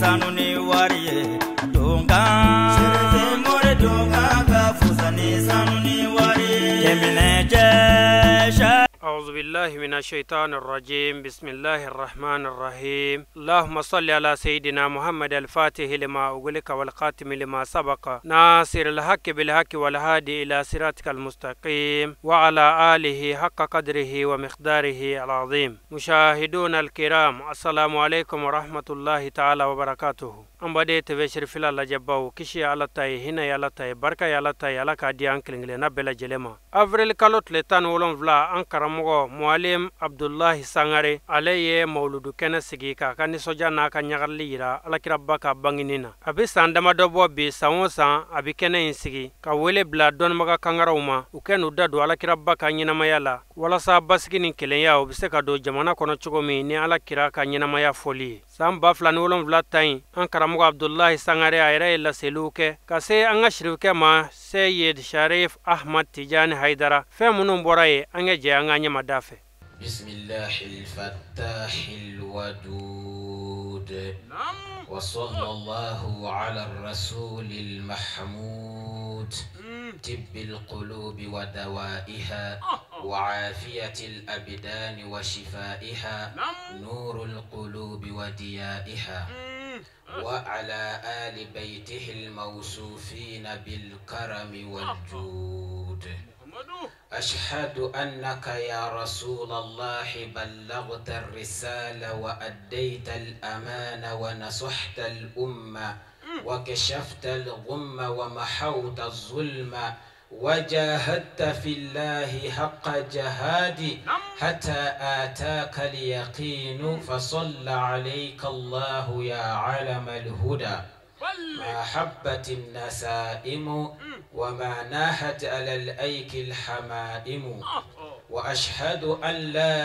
sanuni wariye donga Sherife more donga ka fusani sanuni wariye Kemine jesha أعوذ بالله من الشيطان الرجيم بسم الله الرحمن الرحيم اللهم صل على سيدنا محمد الفاتح لما أغلق والقاتم لما سبق ناصر الحق بالحق والهادي إلى صراطك المستقيم وعلى آله حق قدره ومقداره العظيم مشاهدون الكرام السلام عليكم ورحمة الله تعالى وبركاته أمبادي تبشر في الله جباو كشي على تاي هنا يالا تاي بركة يالا تاي يالا كادي أنكلين نبلا جلما أفريل كالوت لتان ولون فلا أنكر مغو معلم عبد الله سانغاري عليه مولود كنا سجيكا كان سوجا ناكا نغاليرا على كربكا بانينينا أبي ساندما دوبو بي ساونسا أبي كنا ينسجي كاولي بلا دون مغا كانغراوما وكان ودادو على كربكا نينما يالا ولا سابسكي نكلين ياو بسكا دو جمانا كونو تشوغومي ني على كراكا نينما يا فولي سام بافلان ولون فلا تاين أنكر مغو عبد الله سانغاري أيرا إلا سلوكي كاسي أنغا شريوكي ما سيد شريف أحمد تيجاني هيدرا فمنون براي أنغا جي أنغا نيما دافي بسم الله الفتاح الودود وصلى الله على الرسول المحمود طب القلوب ودوائها وعافية الأبدان وشفائها نور القلوب وديائها وعلى آل بيته الموصوفين بالكرم والجود أشهد أنك يا رسول الله بلغت الرسالة وأديت الأمانة ونصحت الأمة وكشفت الغمة ومحوت الظلم وجاهدت في الله حق جهادي حتى آتاك اليقين فصلى عليك الله يا علم الهدى ما حبت النسائم وما ناحت على الأيك الحمائم وأشهد أن لا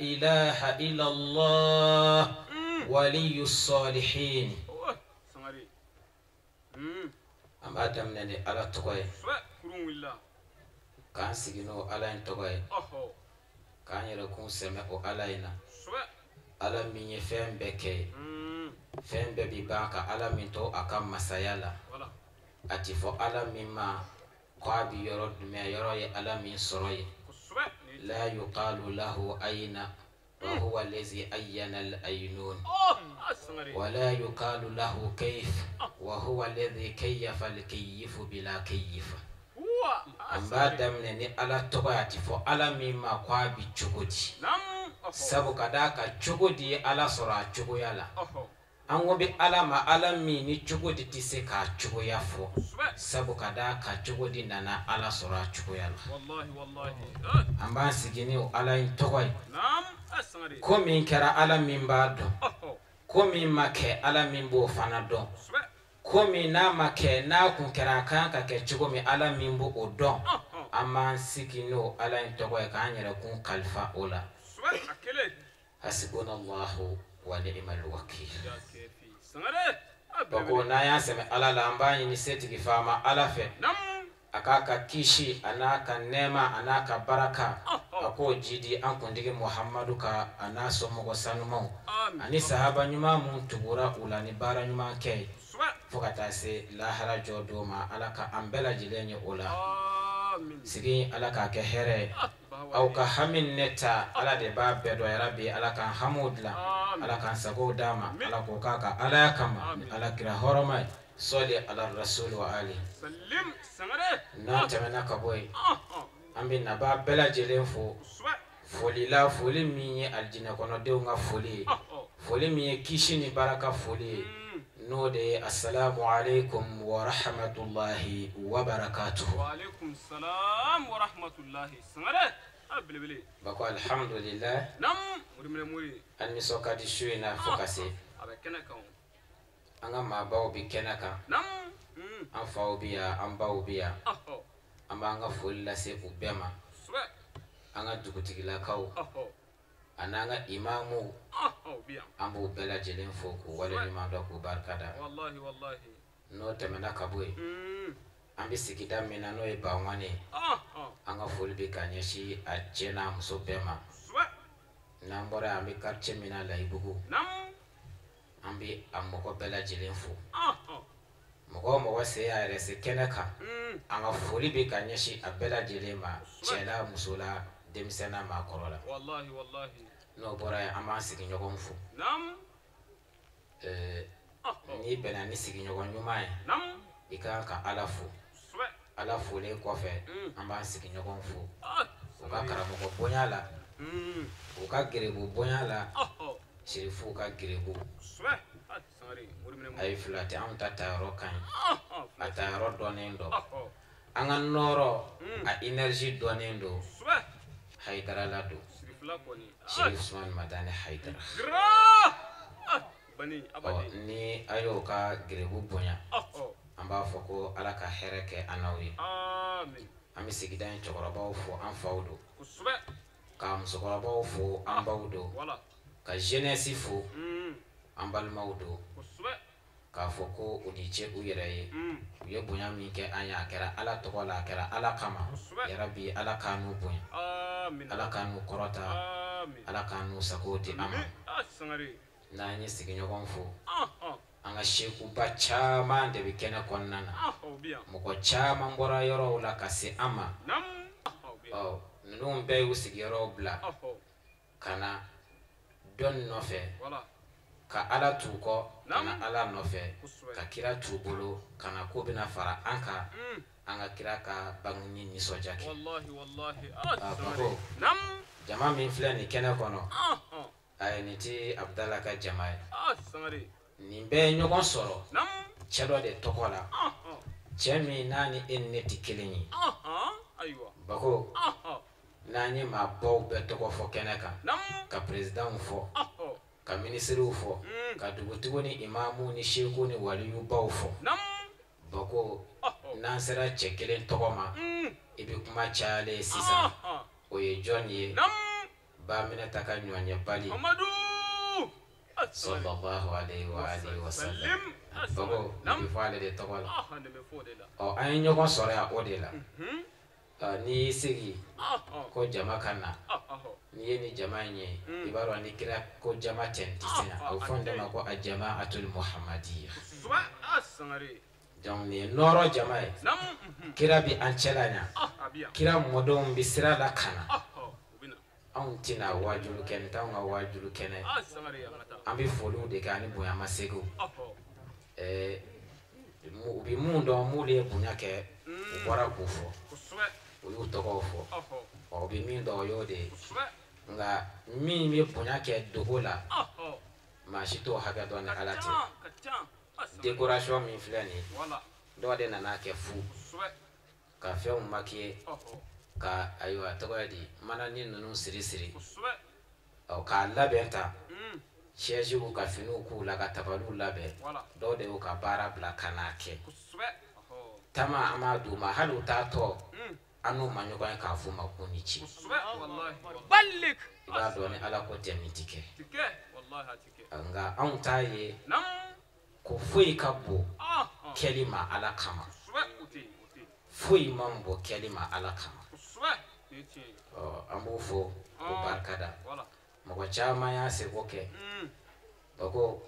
إله إلا الله ولي الصالحين أما دمنني على تقوي كان سجنو على تقوي كان يركون سمعوا علينا على من يفهم بكي فهم ببي باكا على من تو أكام مسايلا ati fo ala mimma qabi yorod me yoroye ala min soroye la yuqalu lahu ayna wa huwa allazi ayyana al-aynun wa la yuqalu lahu kayf wa huwa allazi kayyafa al-kayyif bila kayyif amba damne ni ala toba ati fo ala mimma qabi chugudi sabu kadaka chugudi ala sora chuguyala ango bi alama alami ni chugodi tise ka chugo yafo sabu kada ka chugodi nana ala sora chugo yala wallahi amba sigini o ala intogoi nam asangari ko min kera ala min bado ko min make ala min bo fanado ko min na make na kun kera kan ka ke chugo mi ala min bo odo amma sigino ala intogoi ka anyere kun kalfa ola hasbunallahu wa ni'mal wakeel bako na ya seme ala lambani ni seti kifama alafe akaka kishi anaka nema anaka baraka ako jidi ankundike Muhammadu ka anaso mogo sanumo ani sahaba nyuma muntubura ulani bara nyuma kei fokata se lahara jodoma alaka ambela jilenye ula sigi alaka ke here au ka hamin neta ala de ba bedo ya rabbi alaka hamudla alaka sago dama alako kaka ala kama ala kira horomai soli ala rasul wa ali sallim sangare na tamana ka boy ambi na ba bela jelenfo foli la foli minye aljina kono de nga foli minye kishi ni baraka foli no de assalamu alaikum wa rahmatullahi wa barakatuh wa alaikum salam wa rahmatullahi sangare abelebele bako alhamdulillah nam muri an misoka di shuina fokase abekena kan anga mabaw bi kenaka nam an faobiya an bawbiya amba anga fulla se ubema anga dugutigila kaw ananga imamu ambu bela jelen foku wala ni mando ko barkada wallahi no temena kabwe ambi sikida mina no e bawani anga fulbi kanyeshi ajena musopema nambora ambi karche mina la ibugu nam ambi amoko bela jilenfu mɔgɔ se ya yɛrɛ se kɛnɛ kan an ka foli bɛ ka ɲɛsin a bɛɛ lajɛlen ma cɛ la muso la denmisɛn na maakɔrɔ la n'o bɔra yen an b'an sigiɲɔgɔnw fo n'i bɛnna ni sigiɲɔgɔn ɲuman ye i kan ka Ala fo Ala folen kɔfɛ an b'an sigiɲɔgɔnw fo u ka karamɔgɔ bonya la u ka gerebu bonya la serifu ka gerebu ay filati an ta tayɔrɔ kan a tayɔrɔ dɔnnen dɔ an ka nɔrɔ a énergie dɔnnen do Haidara la do Sherif Usman Madani Haidara ni ayo ka gerebu bonya an b'a fɔ ko Ala ka hɛrɛ kɛ an n'aw ye an bɛ sigida in cɛkɔrɔbaw fo an faw do ka musokɔrɔbaw fo an baw do ka jeunesse fo an balimaw do k'a fɔ ko u ni ce u yɛrɛ ye u ye bonya min kɛ an ye a kɛra Ala tɔgɔ la a kɛra Ala kama yarabi Ala k'a n'u bonya Ala k'a n'u kɔrɔta Ala k'a n'u sago di an ma n'an ye sigiɲɔgɔn fo an ka sekuba caman de bɛ kɛnɛ kɔnɔna na mɔgɔ caman bɔra yɔrɔw la ka se an ma ninnu bɛɛ y'u sigiyɔrɔw bila ka na dɔn nɔfɛ ka Ala t'u kɔ ka na Ala nɔfɛ ka kira t'u bolo ka na ko bɛna fara an kan an ka kira ka bangeni nisɔndiya kɛ bako jama min filɛ nin kɛnɛ kɔnɔ ayi nin ti Abdala ka jama ye nin bɛɛ ye ɲɔgɔn sɔrɔ cɛ dɔ de tɔgɔ la cɛ min n'a ni e ni ne tɛ kelen ye bako n'an ye maabaw bɛɛ tɔgɔ fɔ kɛnɛ kan ka présidentw fɔ ka ministrew fɔ ka dugutigiw ni imamu ni sheku ni waliyubaw fɔ bako n'an sera cɛ kelen tɔgɔ ma i bɛ kuma cayalen sisan o ye jɔn ye ba Aminata ka ɲɔɲɛ bali sallallahu alaihi wa alihi wa sallam bako ne bɛ fɔ ale de tɔgɔ la an ye ɲɔgɔn sɔrɔ yan o de la n'i y'i sigi ko jama ka na n'i ye ni jama in ye i b'a dɔn ni kira ko jama tɛ tɛ se a bɛ fɔ nin de ma ko a jama'atul muhammadiya donc nin ye nɔrɔ jama ye kira bɛ an cɛla ɲa kira mɔdenw bɛ sira la ka na anw tɛna wajulu kɛnɛ t'anw ka wajulu kɛnɛ an bɛ foliw de kɛ ani bonyamasegin u bɛ mun dɔn m'olu ye bonya kɛ u bɔra k'u fɔ u y'u tɔgɔw fɔ u bɛ min dɔn o y'o de ye nka min bɛ bonya kɛ dogo la maa si t'o hakɛ dɔn ni Ala tɛ décoration min filɛ nin ye dɔw de nana kɛ fu ka fɛnw maquiller ka ayiwa tɔgɔ di manani ninnu siri siri k'a labɛn ta siègew ka finiw k'u la ka tabaliw labɛn dɔw de y'u ka baara bila ka n'a kɛ tama an b'a d'u ma hali u t'a tɔ an n'u ma ɲɔgɔn ye k'a f'u ma k'u ni ci i b'a dɔn ni Ala ko tɛ min ti kɛ nka anw t'a ye ko foyi ka bon kɛli ma Ala kama foyi man bon kɛli ma Ala kama an b'o fɔ ko barikada mɔgɔ caman y'a seko kɛ bako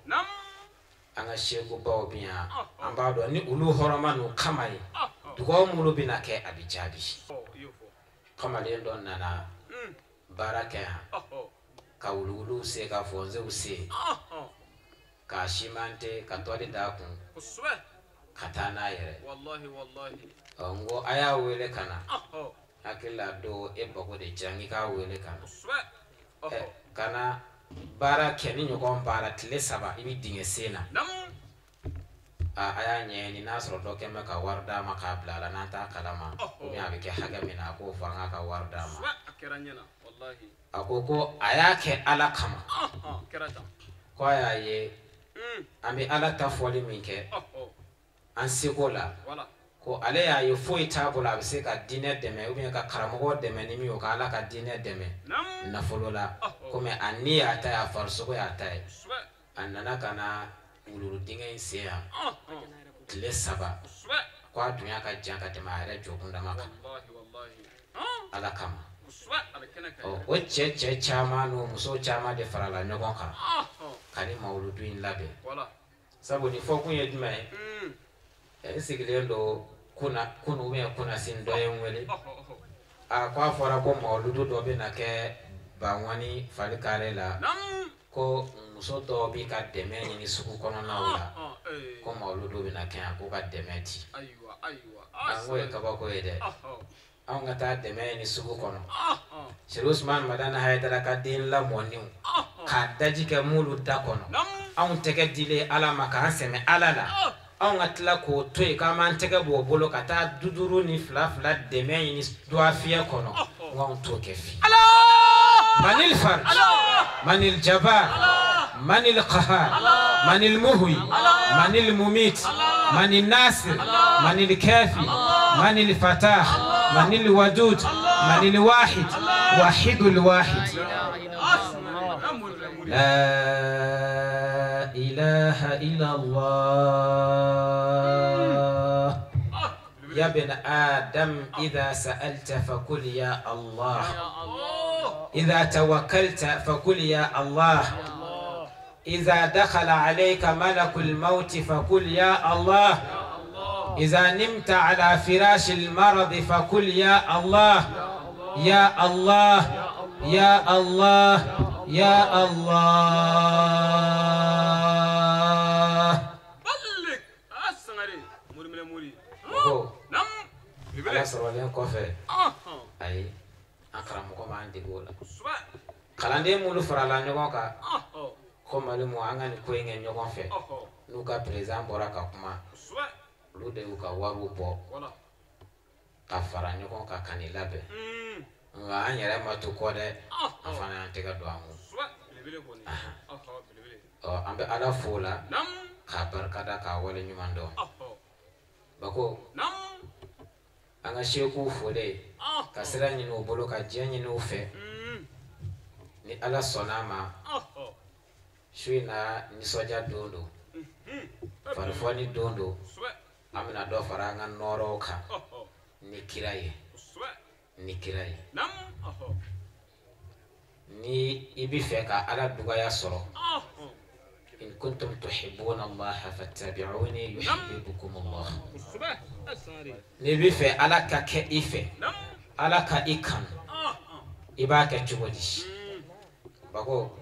an ka sekubaw bɛ yan an b'a dɔn ni olu hɔrɔnma n'u kama ye dugawu minnu bɛna kɛ a bɛ jaabi kamalen dɔ nana baara kɛ yan ka wuluwuluw se ka fɔnsew se k'a simante ka tɔli d'a kun ka taa n'a yɛrɛ n ko a y'a wele ka na hakili la don e bako de diya n k'i k'a wele ka na ka na baara kɛ ni ɲɔgɔn baara tile 3 i bɛ dingɛ sen na a y'a ɲɛɲini n'a sɔrɔ dɔ kɛn bɛ ka wari d'a ma k'a bila a la n'an t'a kalama ou bien a bɛ kɛ hakɛ min na a k'o fɔ an k'a ka wari d'a ma a ko a y'a kɛ Ala kama ko a y'a ye an bɛ Ala ta fɔli min kɛ an seko la ko ale y'a ye foyi t'a bolo a bɛ se ka diinɛ dɛmɛ ou bien ka karamɔgɔ dɛmɛ ni min ye o ka Ala ka diinɛ dɛmɛ nafolo la komi a ni y'a ta ye a farisogo y'a ta ye a nana ka na wululu dingɛ in sen yan tile 3 ko a dunya ka jan ka tɛmɛ a yɛrɛ jɔkundama kan Ala kama o cɛ caman n'o muso caman de farala ɲɔgɔn kan ka kani mauludu in labe wala sabu ni fo kun yedme sigilendo kunu me kuna sin doyen wele a kwa fora ko mauludu do be na ke bawani fali kare la ko muso do bi ka deme ni suku kono na wala ko mauludu be na ke ko ka demeti aywa angwe ka ba ko ede an ga ta deme ni suku kono Sheikh Usman madana haydara ka din la moniu ka daji ke mulu da kono an tege dile ala maka an seme ala la an atla ko toy ka man tege bo bolo ka ta duduru ni fla deme ni doa fiya kono wan to ke fi manil farj manil jabbar manil qahar manil muhyi manil mumit manil nasir manil kafi manil fatah من الودود من الواحد واحد الواحد لا إله إلا الله يا ابن آدم إذا سألت فقل يا الله إذا توكلت فقل يا الله إذا دخل عليك ملك الموت فقل يا الله إذا نمت على فراش المرض فقل يا الله يا الله يا الله يا الله بلك أسمعي موري نعم أنا سرولين كوفي أي أكرمكم عندي بولا كلاندي مولو فرالان يوكا كم مالو مواعن كوين يوكا في نوكا بريزان بورا كما lude uka waru bo ka fara nyoko ka kanilabe nga anyere matu kode afana antega do amu ambe ala fola ka barkada ka wale nyumando bako anga sheku fole ka sira nyino bolo ka jenyi no fe ni ala sonama shuina ni soja dondo farfoni dondo amina do faranga noro ka nikiraye ni ibi feka ala duga ya soro in kuntum tuhibbuna Allah fattabi'uni yuhibbukum Allah ni bi fe ala ka ke ife ala ka ikan iba ka chugodi bako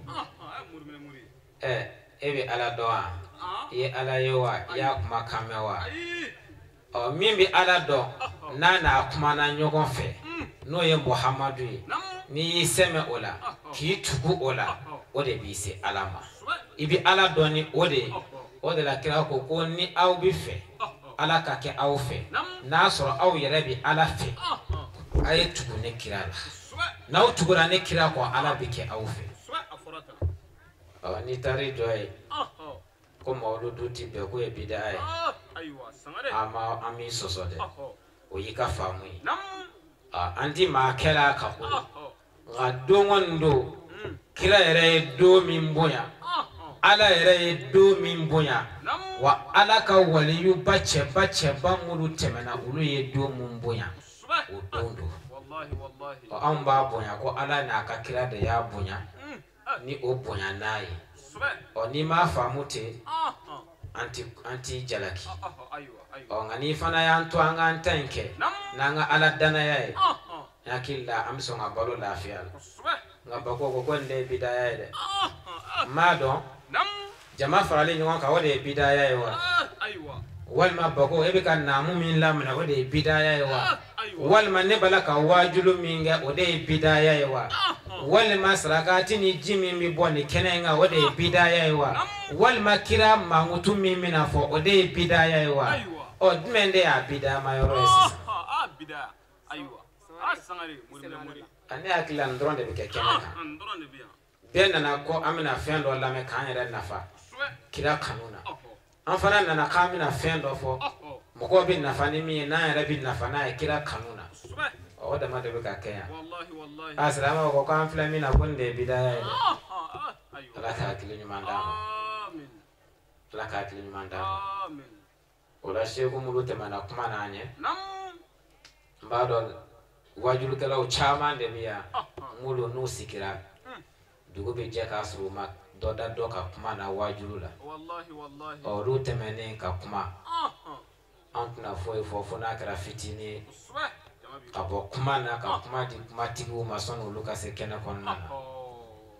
ebe ala doa ye ala yewa ya kuma kamewa o mimbi ala do nana kuma na nyogon fe no ye Muhammadu ni seme ola ki tuku ola ode bi se alama ibi ala do ni ode la kira ko ni aw bi fe ala ka ke aw fe na so aw yere bi ala fe ay tuku ne kira la na o tuku ne kira ko ala bi ke aw fe ni tari joy ko mauludu tibe ko ebidai ama ami sosode o yika famu andi ma kela ka ko ga dongondo kila ere do mimboya ala ere do mimboya wa ala ka waliyu bache ba mulu temena ulu ye do mumboya o dondo wallahi o amba boya ko ala na ka kila de ya boya ni o boya nayi o ni ma famute anti jalaki o ngani fana ya nto anga antanke nanga ala dana yae yakilla amso ngabalo lafiya ngabako ko nde bidaya ide mado jama farali nyonka wode bidaya wa wal ma bako ebe kan namu min lamna wode bidaya wa wal ma ne balaka wajulu minga wode bidaya wa wal ma sarakati ni jimi mi boni kenenga wode bidaya wa wal ma kira mangutu mimi na fo wode bidaya wa o dmende ya bidaya mayoro esisa bidaya aywa asangari muri ane akila ndronde bike kenenga ndronde biya bena na ko amina fendo la me kanyere nafa kira kanuna anfana nana kamina fendo fo moko bin nafani mi na yara bin nafana kira kanuna o da ma de bika kenya wallahi assalamu ko kan flami na kunde bidaya ala ka akili manda amin ala ka akili manda amin ola sheku mulute mana kuma nanye mbado wajulu kala o chama de biya mulo no sikira dugo be jeka suru ma dɔ da dɔ ka kuma na wajulu la olu tɛmɛnen ka kuma an tɛna foyi fɔ n'a kɛra fitinin ka bɔ kuma na ka kuma di kumatigiw ma sɔnni olu ka se kɛnɛ kɔnɔna na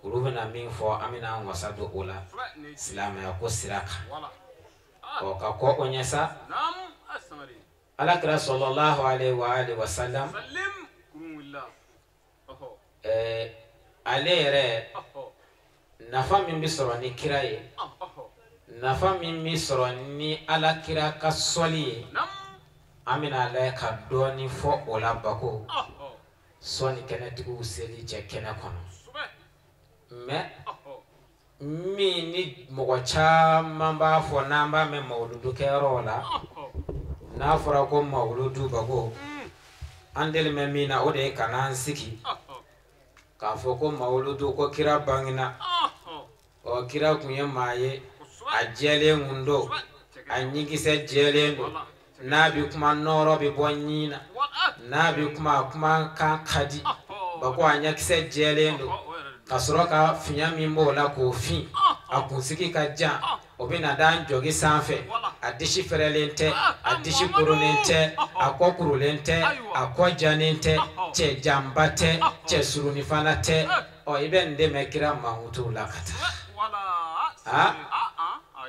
olu bɛna min fɔ an bɛna an wasa don o la silamɛya ko sira kan ka kɔ o ɲɛ sa alakira sallallahu alaihi wa sallam ale yɛrɛ nafa min bɛ sɔrɔ ni kira ye nafa min bɛ sɔrɔ ni alakira ka sɔli ye an bɛna lajɛ ka dɔɔni fɔ o la bako sɔni kɛnɛtigiw seli cɛ kɛnɛ kɔnɔ mais min ni mɔgɔ caman b'a fɔ n'an b'a mɛn mawuludu kɛyɔrɔ la n'a fɔra ko mawuludu bako an deli bɛ min na o de ye ka n'an sigi k'a fɔ ko mawuludu ko kira bangina kira kun ye maa ye a jɛlen kun don a ɲigisɛ jɛlen don n'a bi kuma nɔrɔ bi bɔ ɲin na n'a bi kuma kan ka di bako a ɲɛkisɛ jɛlen don ka sɔrɔ ka fiɲɛ min b'o la k'o fin a kunsigi ka jan o bɛ na da jɔgi sanfɛ a disi fɛrɛlen tɛ a disi koronen tɛ a kɔ kurulen tɛ a kɔ janen tɛ cɛ janba tɛ cɛ suruni fana tɛ i bɛ nin dɛmɛ kira mankutu la ka taa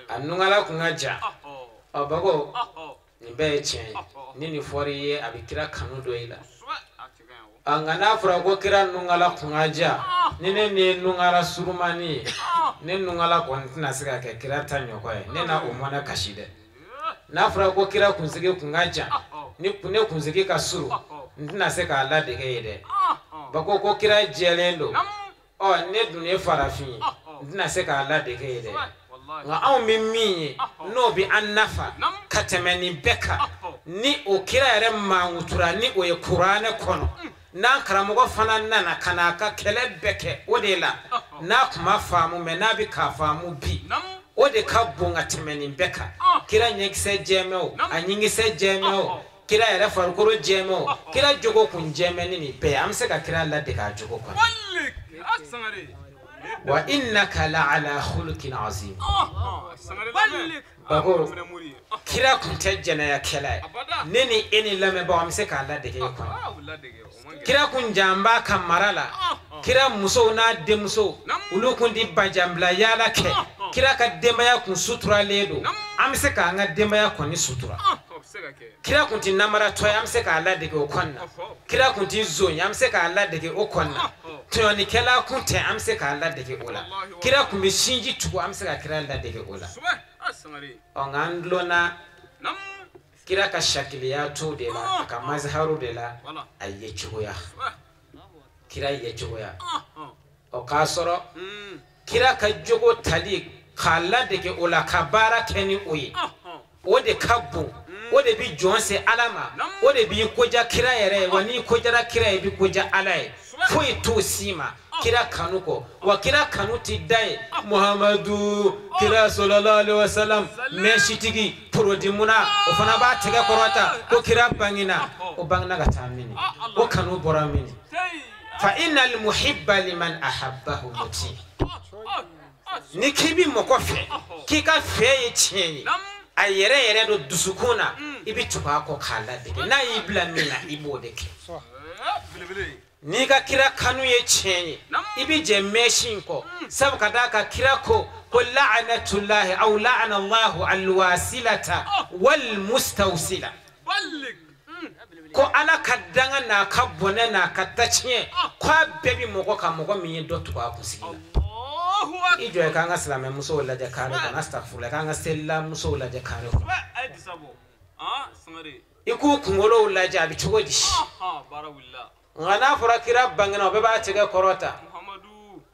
a nungala kun ka jan bako nin bɛɛ ye tiɲɛ ye ni nin fɔr'i ye a bɛ kira kanu dɔ i la nka n'a fɔra ko kira nungala kun ka jan ni ne ni nungala surumani ye ne nungala kɔni tɛna se ka kɛ kira ta ɲɔgɔn ye ne na o mana kasi dɛ n'a fɔra ko kira kunsigi kun ka jan ne kunsigi ka suru n tɛna se k'a ladege ye dɛ bako ko kira jɛlen don ne dun ye farafin ye n tɛna se k'a ladege ye dɛ nka anw bɛ min ye n'o bɛ an nafa ka tɛmɛ nin bɛɛ kan ni o kira yɛrɛ mankutura ni o ye kuranɛ kɔnɔ n'an karamɔgɔ fana nana ka n'a ka kɛlɛ bɛɛ kɛ o de la n'a kun ma faamu mɛ n'a bɛ k'a faamu bi o de ka bon ka tɛmɛ nin bɛɛ kan kira ɲɛkisɛ jɛmɛ o a ɲigisɛ jɛmɛ o kira yɛrɛ farikolo jɛmɛ o kira jogo kun jɛmɛ ni nin bɛɛ ye an bɛ se ka kira ladege a jogo kɔnɔ wa innaka la'ala khuluqin azim bako kira kun tɛ jɛnɛya kɛla ye ne ni e ni lamɛnbaaw an bɛ se k'a ladege kɔnɔ kira kun janba ka mara la kira musow n'a denmusow olu kun di bajanbila yaala kɛ kira ka denbaya kun suturalen don an bɛ se k'an ka denbaya kɔni sutura kira kun ti namaratɔ ye an bɛ se k'a ladege o kɔnɔna kira kun ti zon ye an bɛ se k'a ladege o kɔnɔna tɔɲɔnikɛla kun tɛ an bɛ se k'a ladege o la kira kun bɛ sinji tugu an bɛ se ka kira ladege o la nka an dulonna kira ka sakiliya to de la a ka mazharu de la a ye cogoya kira ye cogoya k'a sɔrɔ kira ka jogo tali k'a ladege o la ka baara kɛ ni o ye o de ka bon o de bi jɔn se ala ma o de b'i koja kira yɛrɛ ye wa n'i kojara kira ye i bi koja ala ye foyi t'o si ma kira kanu kɔ wa kira kanu ti da ye muhamadu kira sallallahu alaihi wasallam mɛsitigi porodimuna o fana b'a tɛgɛ kɔrɔta ko kira bangina o bangina ka taa mini o kanu bɔra mini fa innal muhibba liman ahabbahu muti ni k'i bi mɔgɔ fɛ k'i ka fɛ ye tiɲɛ ye a yɛrɛ yɛrɛ do dusukun na i bi tugu a kɔ k'a ladege n'a y'i bila min na i b'o de kɛ n'i ka kira kanu ye tiɲɛ ye i bi jɛ mɛsi kɔ sabu ka d'a ka kira ko la'anatullahi aw la'ana Allahu alwasilata wal mustawsila ko ala ka danga n'a ka bɔnɛ n'a ka taciɲɛ ko a bɛɛ bi mɔgɔ ka mɔgɔ min ye dɔ tugu a kunsigi la i jɔ k'an ka silamɛ musow lajɛ kare kɔnɔ astagfirullah k'an ka selila musow lajɛ kare kɔnɔ i k'u kunkolow lajɛ a bi cogo di nka n'a fɔra kira bangena o bɛɛ b'a tɛgɛ kɔrɔta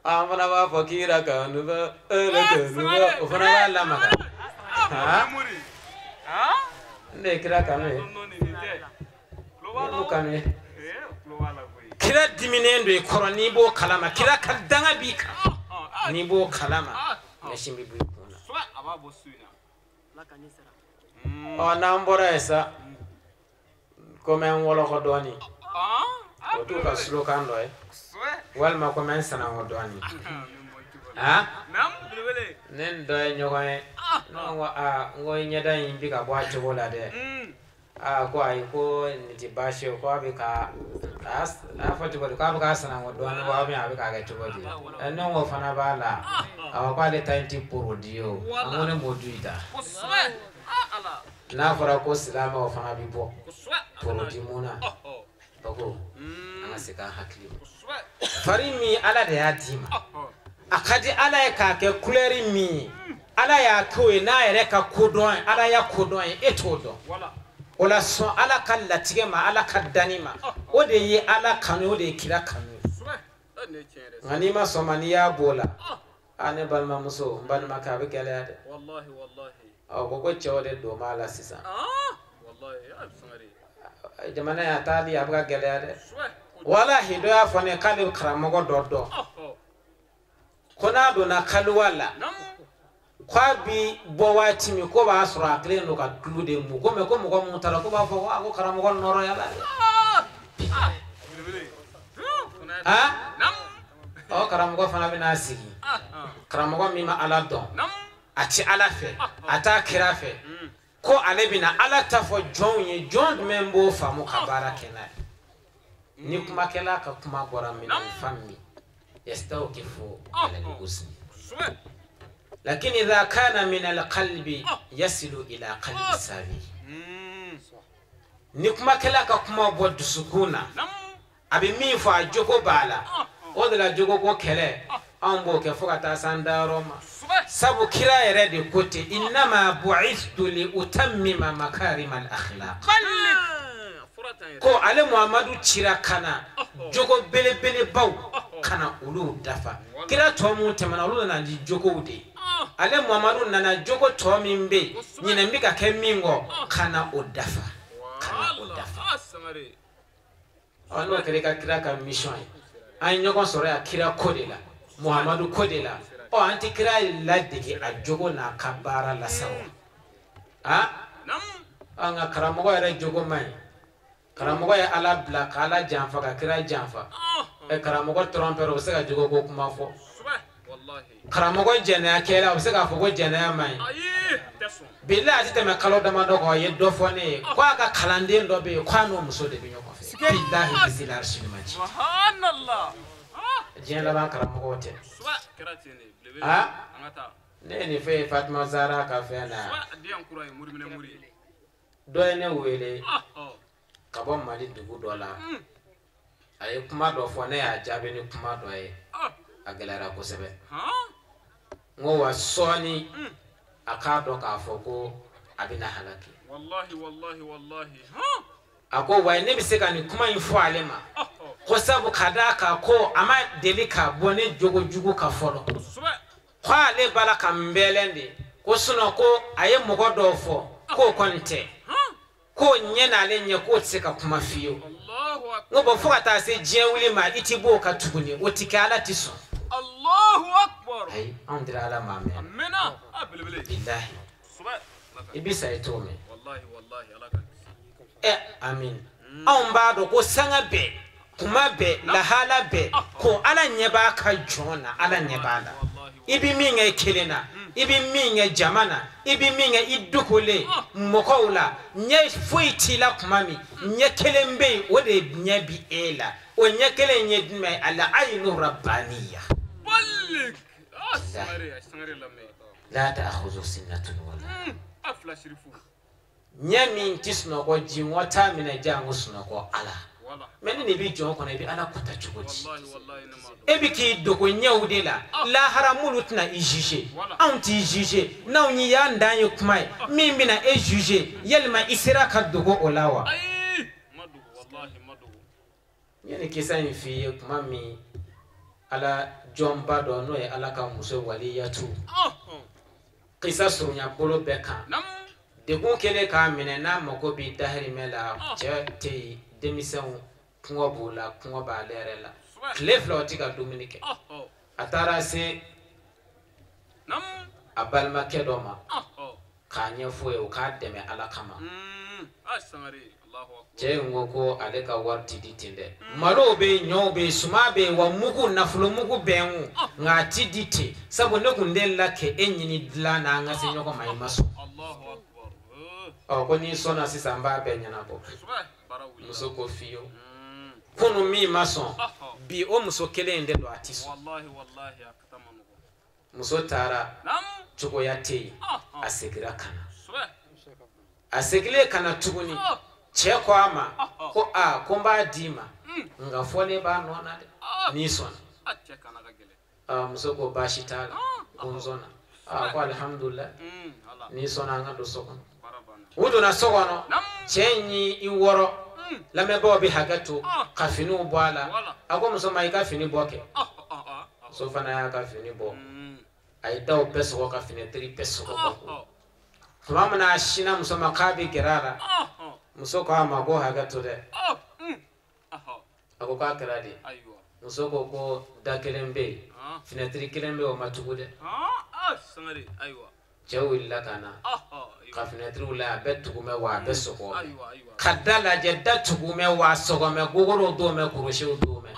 an fana b'a fɔ kira kanuba o fana b'a lamaga ne ye kira kanu ye ne mu kanu ye kira diminen do i kɔrɔ n'i b'o kalama kira ka danga b'i kan n'i b'o kalama ɲɛsin bɛ bɔ i kun na n'an bɔra yen sa komi an wɔlɔkɔ dɔɔnin o t'u ka slogan dɔ ye walima komi an sanangɔ dɔɔnin nen do nyoy no wa ngoy nyada yimbi ka bwa chokola de ko ay ko ni basho ko abi ka as afati ko ka ba sana ngo do no wa abi ka ga chokodi no ngo fana bala kwa le tainti porodio amone moduita na fara ko silama wa fana bibo porodi muna bako angasika hakli farimi ala de yatima akadi ala ya ka ke kuleri mi ala ya koe na ere ka kodon ala ya kodon etodo wala so ala ka latige ma ala ka danima o de yi ala kanu o de kira kanu ngani ma so mani ya bola ane balma muso balma ka be kele ade wallahi ko chode do mala sisa wallahi absangari jamana ya tali abga kele ade wallahi do ya fone kale kramo do kona do na kalwala kwa bi bowati mi ko ba sura kle no ka klude mu ko me ko mo ko mutara ko ba fo ko karamo ko noro yala o karamo ko fana bina sigi karamo ko mi ma ala don ati ala fe ata kira fe ko ale bina ala ta fo jonye jon membo famu kabara kenai ni kuma kela ka kuma gora min fammi يستوقف على الحزن لكن إذا كان من القلب يصل إلى قلب السامي نكما كلا كما بود سكونا أبي مين فا جوكو بالا ودلا جوكو كلا أمبو كفوكتا سانداروما سابو كلا يرد كوتي إنما بعثت لأتمم مكارم الأخلاق ko ale muhammadu chira kana jogo bele baw kana ulu dafa kira to mu temana ulu na ndi jogo ude ale muhammadu nana jogo to mimbe nyina mbika kemingo kana odafa ono kira ka mission ay nyogo sore akira kodela muhammadu kodela o anti kira ladege a jogo na kabara la sawa anga karamogo era jogo mai karamogo ya ala black ala janfa ka kira janfa karamogo trompero o se ka jogo ko kuma fo wallahi karamogo jene akela o se ka fo ko jene mai billa ati teme kalo dama do ko ye do fo ne kwa ka kalande ndo be kwa no muso de bi nyoko fe billahi bizilar shilmaji subhanallah jena ba karamogo te angata ne ni fe Fatma Zara ka fe na do ene wele kabon mali dugu dola ay kuma do fo ne ya jabe ni kuma do ay agelara ko sebe ngo wa soni akado ka fo ko abina halaki wallahi ako wa ne biseka ni kuma info alema ko sabu kada ka ko ama delika bone jogo jugu ka folo kwa le bala ka mbelende ko suno ko aye mogodo fo ko konte ko nyena le nye ko tsika kuma fiyo ngo bo fuka ta se jewuli ma itibo ka tugune otikala tiso Allahu akbar ay andira ala mame amena abilbili billahi ibisa itome wallahi alaka amin on ba do ko sanga be kuma be la hala be ko ala nyeba ka jona ala nyebala ibi minga kelena ibi minga jamana ibi minga idukule mokoula nye fuiti la kumami nye kelembe ode nye bi ela o nye kele nye dime ala aynu rabbaniya balik asmari lame la ta'khudhu sinnatun wala afla shirifu nye min tisno ko jinwata mina jangu suno ko ala meni ne bi jon ko ne bi ala kuta chugoti ebi ki dogo nyawde la haramulu tna ijije anti ijije na onyi ya ndanyo kumai mimbi na ejije yelma isira ka dogo olawa madu wallahi madu yani kisa ni fi kuma mi ala jomba do no e ala ka muso waliyatu kisa sunya bolo beka de gon kele ka mine na mako bi dahri mela chete demission kunwa bola kunwa ba lerela kleflo tika Dominique atara se nam abal makedoma kanya fo e o ka deme ala kama asangari cɛ ngo ko ale ka warti di tinde malo be nyo be suma be wa mugu nafulo mugu bengu ngati dite sabo ne kundela ke enyini dla na ngase nyoko mai maso ko ni sona sisamba be nyana bo muso ko fiyo kono mi maso bi o muso kele ende do atiso wallahi akatamanu muso tara chuko yate asegira kana asekile kana tuguni che kwama ko komba dima nga fole ba nona de ni sona muso ko bashitala kunzona ko alhamdulillah ni sona nga do sokono wudo na sokono chenyi iworo lame bo bi hagato kafinu bwala ako muso mai kafini boke so fana ya kafini bo ay daw peso ko kafini 3 peso ko mama na shina muso makabi kirara muso ko amago hagato de ako ka kiradi muso ko dakelembe finetri kelembe o matugude sangari aywa jawilla kana ka finetri wala betugume wa besoko kadala jedda tugume wa sogome gogoro do me kuroshe do me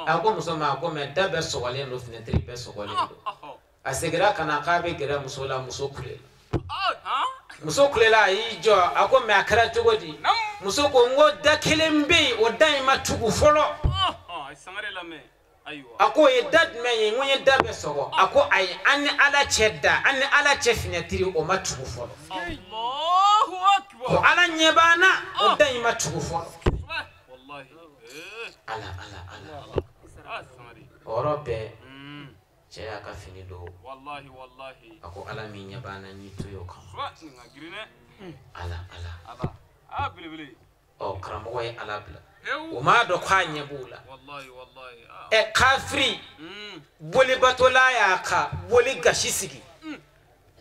ako muso ma ko me dabe sogale no finetri be sogale do asegira kana kabe gira muso la muso kule muso kulela ijo ako me akara tugodi muso ko ngo dakelembe o dai matugu folo sangare lame aywa ako e dad me ngonye dabe sogo ako ay an ala chedda an ala chefinetiri o matugu folo Allahu akbar ko ala nyebana o dai matugu folo wallahi ala sangare orobe che aka fini do wallahi ako ala mi nyebana nyito yo kam ngagirine ala bilibili o kramo way ala bla o ma do kwa nyebula wallahi e kafri boli batola ya ka boli gashisigi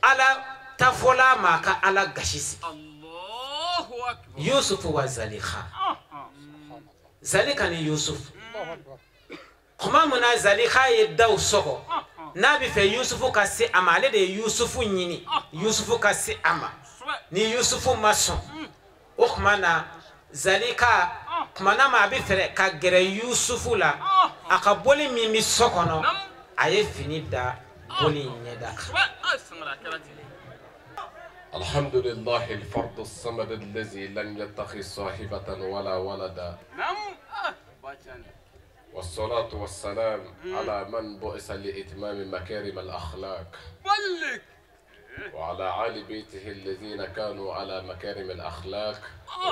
ala tafola maka ala gashisigi Allahu akbar Yusuf wa Zalikha Zalika ni Yusuf kuma muna Zalikha yeddaw soko nabi fe Yusuf ka se amale de Yusuf nyini Yusuf ka se ama ni Yusuf mason o kuma na Zalika kuma na ma bi fere ka gere Yusuf la aka boli mimi sokono aye fini da boli nyeda الحمد لله الفرد الصمد الذي لم يتخذ صاحبة ولا ولدا والصلاة والسلام على من بعث لإتمام مكارم الأخلاق وعلى آل بيته الذين كانوا على مكارم الأخلاق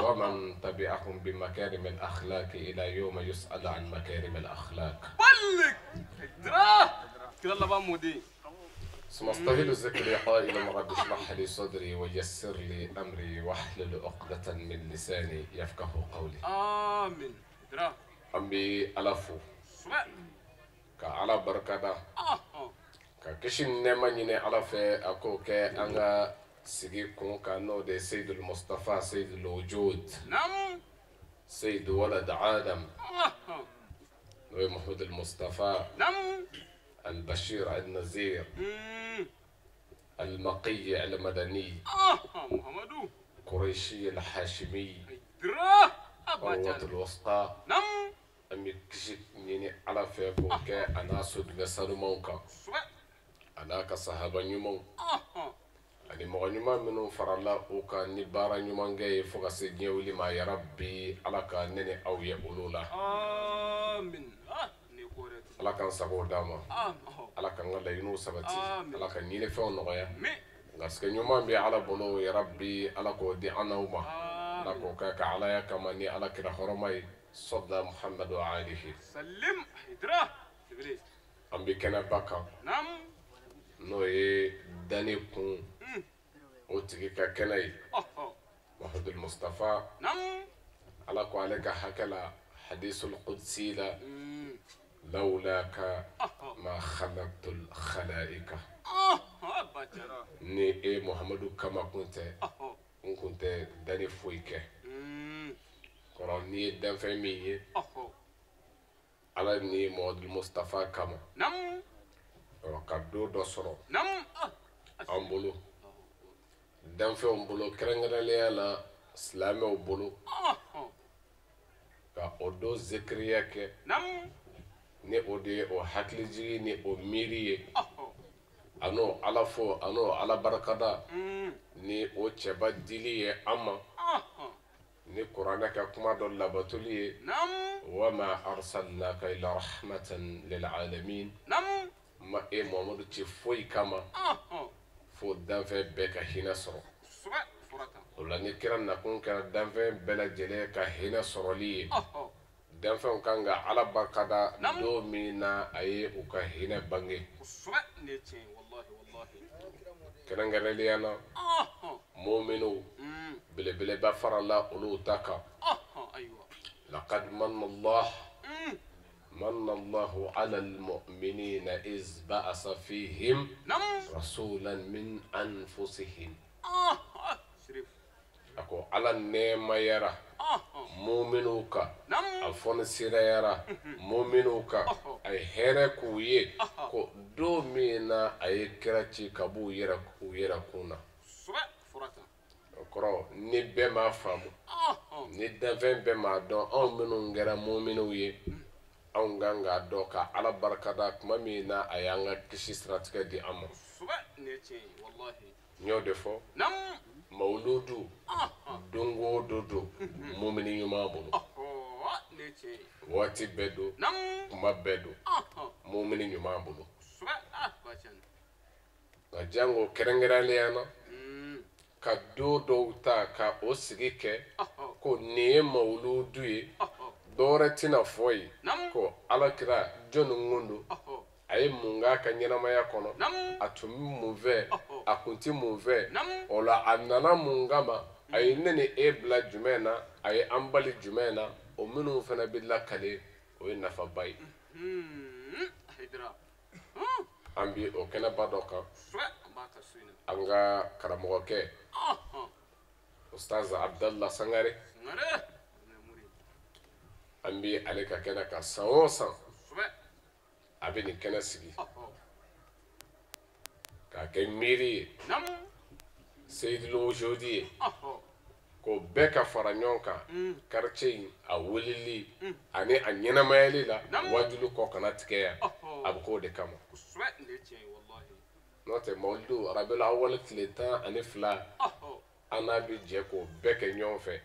ومن تبعهم بمكارم الأخلاق إلى يوم يسأل عن مكارم الأخلاق ثم استهل الذكر قائلا رب اشرح لي صدري ويسر لي أمري واحلل عقدة من لساني يفقه قولي آمين أمي ألفو كعلى بركة ككشن نماني على في أكو كأنا سيجيكم كانوا ده سيد المصطفى سيد الوجود سيد ولد آدم محمود المصطفى البشير النذير المقي المدني محمد قريشي الحاشمي قوة الوسطى أمي كشك نيني على فيكوك أنا سود نسلمونك أنا كصحابة نيمون أني مغنيما منو فرلا أوكا نبارا نيمان جاي فوق سيدني ولي ما يا ربي على كأنني أو يقولولا آمين على كان سبور داما على كان الله ينو سبتي على كان نيني فون نغيا ناس نيمان بي على بلو يا ربي على كودي أنا وما على كوكا على كماني على كده خرماي صدى محمد وعليه سلم هدرا أم بكنا بكا نوي داني كون وتجي كناي محمود المصطفى على كوالك حكلا حديث القدسي لا لولاك ما خلقت الخلائق ني محمد كما كنت داني فويك قرآن ني دان فمي على ني محمود المصطفى كما وكادو دوسرو أمبولو دان في أمبولو كرنغلا ليالا silamɛw bolo ka o do zikiriya kɛ ni o de ye o hakilijigi ni o miiri ye ano ala fo ano ala barakada ni o cɛba dili ye an ma ni kuranɛ ka kuma dɔ labatoli ye wama arsalnaka ila rahmatan lil alamin ma e Muhammadu ci foyi kama fo danfɛn bɛɛ ka hinɛ sɔrɔ o la ni kira nakun kɛra danfɛn bɛɛ lajɛlen ka hinɛ sɔrɔli ye danfɛnw kan ka ala barikada don min na a ye u ka hinɛ bange kɛrɛnkɛrɛnnenya la mu'minu belebeleba farala olu ta kan laqad manna Allahu ala al-mu'minina iz ba'asa fihim rasulan min anfusihim ako ala nɛɛma yɛra mu'minu kan a fɔni sira yɛra mu'minu kan a ye hɛrɛ k'u ye ko don min na a ye kira ci ka b'u yɛrɛ kun na o kɔrɔ ni bɛɛ m'a faamu ni danfɛn bɛɛ m'a dɔn anw minnu kɛra mu'minu ye anw kan k'a dɔn ka ala barikada tuma min na a y'an ka kisi siratigɛ di an ma n y'o de fɔ mawuludu don o don mumini ɲuman bolo waati bɛɛ don kuma bɛɛ don mumini ɲuman bolo nka jango kɛrɛnkɛrɛnnenya na ka don dɔw ta ka o sigi kɛ ko nin ye mawuludu ye dɔwɛrɛ tɛna fɔ ye ko alakira jɔnni ŋun don a ye mun k'a ka ɲɛnamaya kɔnɔ a tun bɛ mun fɛ a kun tɛ mun fɛ o la a nana mun kama a ye ne ni e bila jumɛn na a ye an bali jumɛn na o minnu fana bɛ lakale o ye nafaba ye an bi o kɛnɛba dɔ kan an ka karamɔgɔkɛ ustaz Abdallah Sangare an bi ale ka kɛnɛ kan san o san a bɛ nin kɛnɛ sigi k'a kɛ miiri ye Seydil Wujudi ye ko bɛɛ ka fara ɲɔgɔn kan quartier in a weleli ani a ɲɛnamayali la wajulu kɔ kana tigɛ yan a bɛ k'o de kama n'o tɛ mawulidu Rabiul Awwal tile 12 an n'a bɛ jɛ k'o bɛɛ kɛ ɲɔgɔn fɛ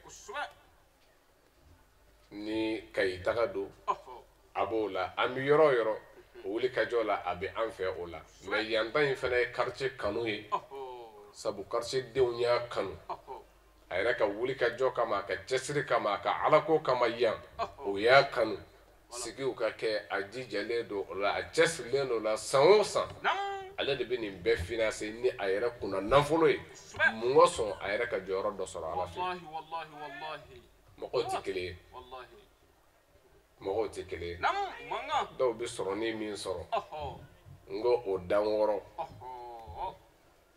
ni Kayi taga don a b'o la an bɛ yɔrɔ o yɔrɔ wuli ka jɔ la a bɛ an fɛ o la mais yan ta in fana ye quartier kanu ye sabu quartier denw y'a kanu a yɛrɛ ka wuli ka jɔ kama a ka cɛsiri kama a ka alako kama yan o y'a kanu sigiw ka kɛ a jijalen don o la a cɛsirilen don o la san o san ale de bɛ nin bɛɛ financer ni a yɛrɛ kunna nafolo ye mun ka sɔn a yɛrɛ ka jɔyɔrɔ dɔ sɔrɔ ala fɛ mɔgɔw tɛ kelen ye mɔgɔw tɛ kelen ye dɔw bɛ sɔrɔ ni min sɔrɔ n ko o dan wɔɔrɔ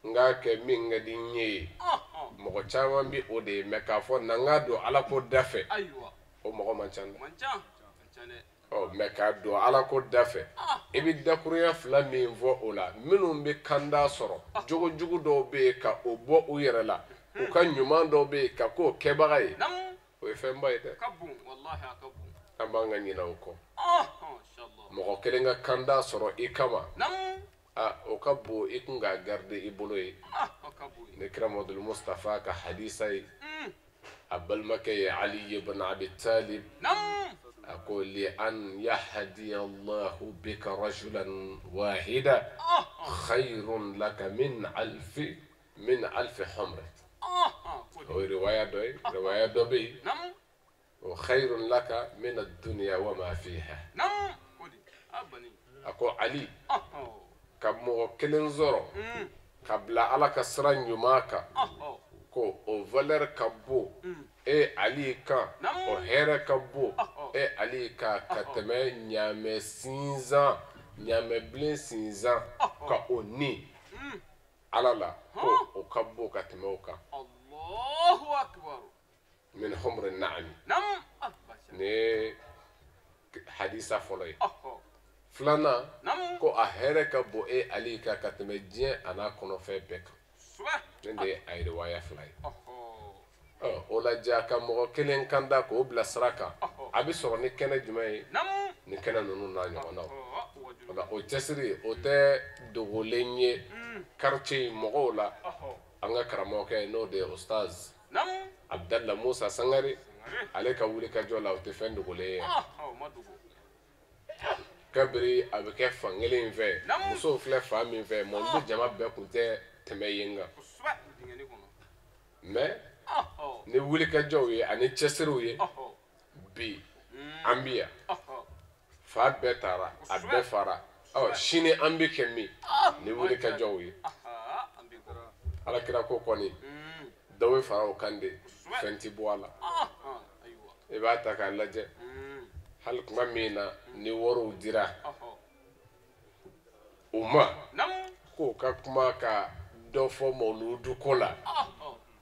n k'a kɛ min ka di n ye mɔgɔ caman bɛ o de ye mɛ k'a fɔ na n k'a don ala ko da fɛ o mɔgɔ man ca dɛ mɛ k'a don ala ko da fɛ i bɛ dakurunya fila min fɔ o la minnu bɛ kanda sɔrɔ jogojugu dɔw bɛ yen ka o bɔ u yɛrɛ la u ka ɲuman dɔw bɛ yen ka k'o kɛbaga ye o ye fɛnba ye dɛ an b'an ka ɲinɛ o kɔ mɔgɔ kelen ka kanda sɔrɔ i kama o ka bon i kun k'a garder i bolo ye ne kira Muhamadu Mustafa ka hadisa ye a balimakɛ ye Ali ibn Abi Talib a ko li an yahdiya Allahu bika rajulan wahida khayrun laka min alfi humra o ye riwaya dɔ ye riwaya dɔ bɛ yen o khayrun laka min ad-dunya wa ma fiha a ko Ali ka mɔgɔ kelen sɔrɔ ka bila ala ka sira ɲuman kan ko o valeur ka bon Ali kan o hɛrɛ ka bon Ali kan ka tɛmɛ ɲaamɛ sinzan ɲaamɛ bilen sinzan ka o ni ala la ko o ka bon ka tɛmɛ o kan min humri na'ami ne hadisa fɔlɔ ye filanan ko a hɛrɛ ka bon Ali kan ka tɛmɛ diɲɛ a n'a kɔnɔfɛn bɛɛ kan ne de ye a riwaya fila ye o la diya ka mɔgɔ kelen kanda k'o bila sira kan a bɛ sɔrɔ ni kɛnɛ jumɛn ye ni kɛnɛ ninnu n'a ɲɔgɔnnaw ola o cɛsiri o tɛ dogolen ye quartier mɔgɔw la an ka karamɔgɔkɛ n'o de ye ustaz Abdalla Musa Sangare ale ka wuli ka jɔ la o tɛ fɛn dogolen ye kabiri a bɛ kɛ fan kelen in fɛ musow filɛ fan min fɛ mɔlu jama bɛɛ tun tɛ tɛmɛ yen kan mais ni wuli ka jɔw ye ani cɛsiriw ye bi an bi yan fa bɛɛ taara a bɛɛ fara sini an bɛ kɛ min ni wuli ka jɔw ye alakira ko kɔni dɔw bɛ fara o kan de fɛn ti bɔ a la i b'a ta k'a lajɛ hali kuma min na ni wariw dira u ma k'o ka kuma ka dɔ fɔ mawuludu ko la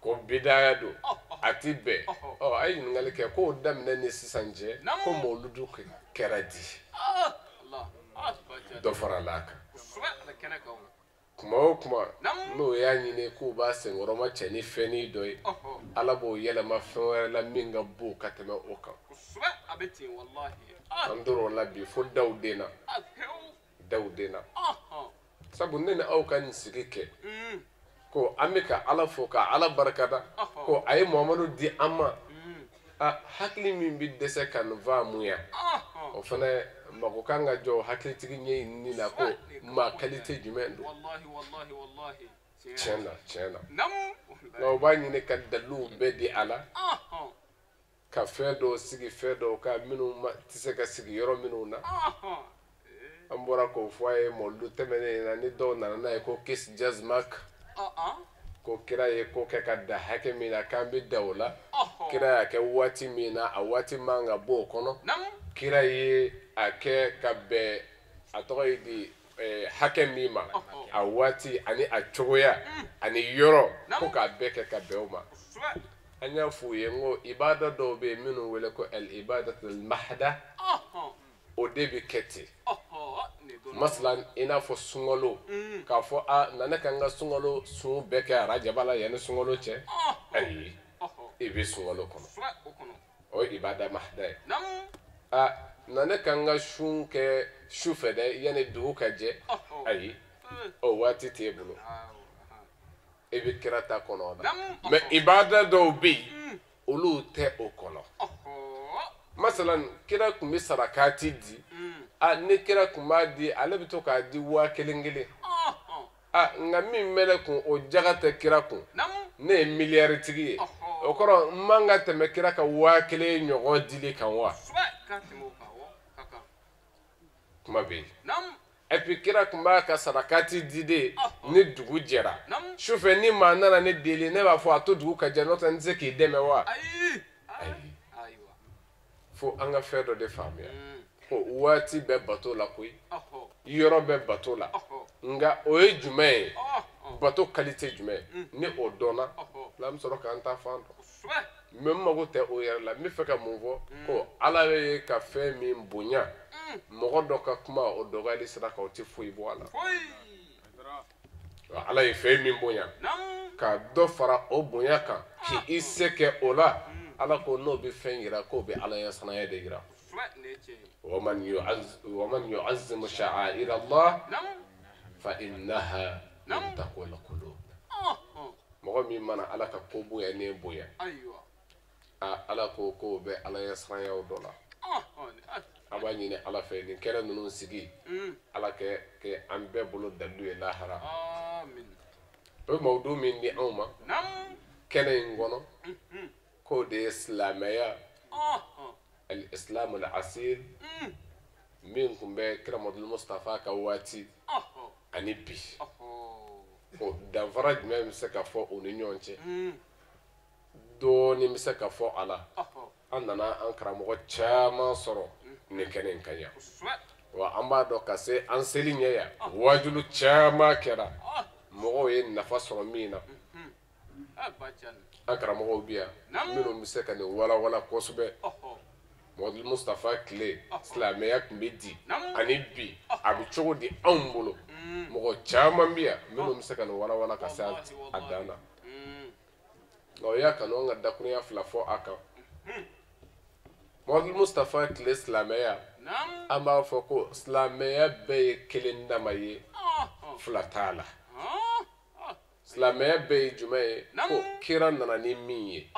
ko bidaya don a ti bɛn a ye ɲininkali kɛ k'o daminɛ ni sisan cɛ ko mawuludu kɛra di dɔ farala a kan kuma o kuma n'o y'a ɲini k'u b'a senkɔrɔma cɛ ni fɛnnin dɔ ye ala b'o yɛlɛma fɛn wɛrɛ la min ka bon ka tɛmɛ o kan an tor'o la bi fo Dawuden na sabu ne ni aw ka nin sigi kɛ ko an bɛ ka ala fo ka ala barikada ko a ye Muhamadu di an ma hakili min bɛ dɛsɛ ka nin faamuya o fana mako kan ka jɔ hakilitigi ɲɛɲinini na ko maa qualité jumɛn don tiɲɛ na nka o b'a ɲini ka daliluw bɛɛ di a la ka fɛn dɔw sigi fɛn dɔw ka minnu tɛ se ka sigi yɔrɔ minnu na an bɔra k'o fɔ a ye mɔludu tɛmɛnen na ni dɔw nana n'a ye ko kis jazmak ko kira ye ko kɛ ka da hakɛ min na k'an bɛ da o la kira y'a kɛ waati min na a waati man ka bɔ o kɔnɔ kira ye a kɛ ka bɛn a tɔgɔ ye di hakɛ min ma a waati ani a cogoya ani yɔrɔ ko k'a bɛɛ kɛ ka bɛn o ma an y'a f'u ye n ko ibada dɔw bɛ yen minnu wele ko al ibadatul mahda o de bɛ kɛ ten masalan i n'a fɔ sunkalo k'a fɔ na ne ka n ka sunkalo sun bɛɛ kɛ arajaba la yanni sunkalo cɛ ayi i bɛ sunkalo kɔnɔ o ye ibada mahda ye na ne ka n ka sun kɛ su fɛ dɛ yanni dugu ka jɛ ayi o waati t'e bolo i bɛ kira ta kɔnɔ la mais ibada dɔw bɛ yen olu tɛ o kɔnɔ masalan kira tun bɛ sarakati di ne kira tun b'a di ale bɛ to k'a di 1000 nka min mɛnɛ kun o jaga tɛ kira kun ne ye miliyari tigi ye o kɔrɔ n man ka tɛmɛ kira ka 1000 ɲɔgɔn dili kan wa kuma bɛ yen et puis kira tun b'a ka sarakati di de ni dugu jɛra sufɛ ni maa nana ne deli ne b'a fɔ a to dugu ka jɛ n'o tɛ n tɛ se k'i dɛmɛ wa ayi fo an ka fɛn dɔ de faamuya ko waati bɛɛ bato la koyi yɔrɔ bɛɛ bato la nka o ye jumɛn ye bato qualité jumɛn ni o dɔnna la an bɛ sɔrɔ k'an ta fan dɔn mais n mago tɛ o yɛrɛ la n bɛ fɛ ka mun fɔ ko ala ye ka fɛn min bonya mɔgɔ dɔ ka kuma o dɔgɔyali sira kan o tɛ foyi bɔ a la ala ye fɛn min bonya ka dɔ fara o bonya kan k'i se kɛ o la ala ko n'o bɛ fɛn yira k'o bɛ ala ɲɛ sanaya de yira ومن يعظم شعائر الله فإنها من تقوى القلوب mɔgɔ min mana ala ka ko bonya ne bonya ala ko k'o bɛ ala ɲɛ sanayaw dɔ la a b'a ɲini ala fɛ nin kɛnɛ ninnu sigi ala kɛ an bɛɛ bolo dalilu ye lahara o ye mawudu min di anw ma kɛnɛ in kɔnɔ k'o de ye silamɛya al-islam al-asir min kun bɛ kira Muhamadu Mustafa ka waati ani bi o danfara jumɛn bɛ se ka fɔ o ni ɲɔgɔn cɛ dɔɔnin bɛ se ka fɔ a la an nana an karamɔgɔ caman sɔrɔ nin kɛnɛ in kan yan wa an b'a dɔn ka se an seli ɲɛ yan wajulu caman kɛra mɔgɔw ye nafa sɔrɔ min na an karamɔgɔw bɛ yan minnu bɛ se ka nin walawala kosɛbɛ Muhamadu Mustafa tile silamɛya tun bɛ di ani bi a bɛ cogo di anw bolo mɔgɔ caman bɛ yan minnu bɛ se ka nin walawala ka se a dan na ya kanu nga dakunya fila fo aka Muhammad Mustafa kile silamɛya an b'a fɔ ko silamɛya bɛɛ ye kelen dama ye fila t'a la silamɛya bɛɛ ye jumɛn ye ko kira nana ni min ye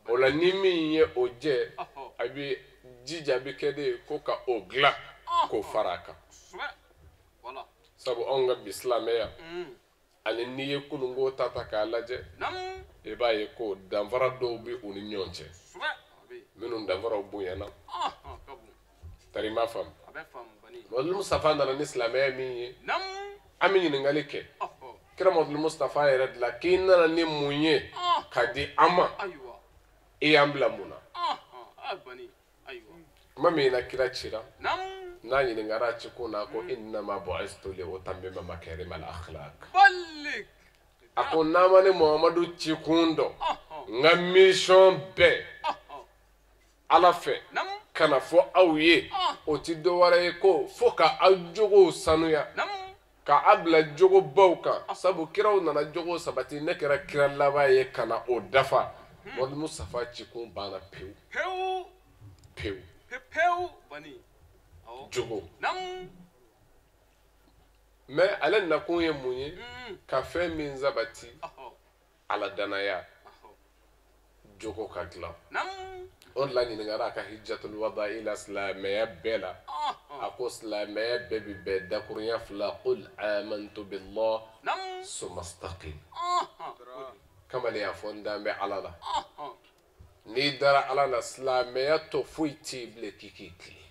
o la ni min ye o jɛ a bɛ jija bɛ kɛ de ko ka o dilan k'o fara a kan sabu anw ka bi silamɛya ani n'i ye kununko ta k'a lajɛ i b'a ye ko danfara dɔw bɛ u ni ɲɔgɔn cɛ minnu danfaraw bonyana tari m'a faamu Muhammad Mustafa nana ni silamɛya min ye an bɛ ɲininkali kɛ kira Muhammad Mustafa yɛrɛ de la k'i nana ni mun ye ka di an ma i y'an bila mun na kuma min na kira cira n'a ɲininkara ci ko na ko innama bu'istu li utammima makarima al-akhlaq a ko n'a ma ni Muhammadu ci kun dɔn n ka mission bɛɛ ala fɛ kana fɔ aw ye o ti dɔ wɛrɛ ye ko fo ka aw jogow sanuya ka a bila jogo baw kan sabu kiraw nana jogo sabati ne kɛra kira laban ye kana o dafa Muhammad Mustafa ci kun banna pewu jogo mais ale nakun ye mun ye ka fɛn min sabati ala danaya jogo ka dilan o la ɲininkara a ka hijjatul wada ila silamɛya bɛɛ la a ko silamɛya bɛɛ bi bɛn dakurunya fila qul amantu billah summa istaqim kamale y'a fɔ n dan bɛ ala la n'i dara ala la silamɛya tɔ foyi t'i bilen k'i k'i tile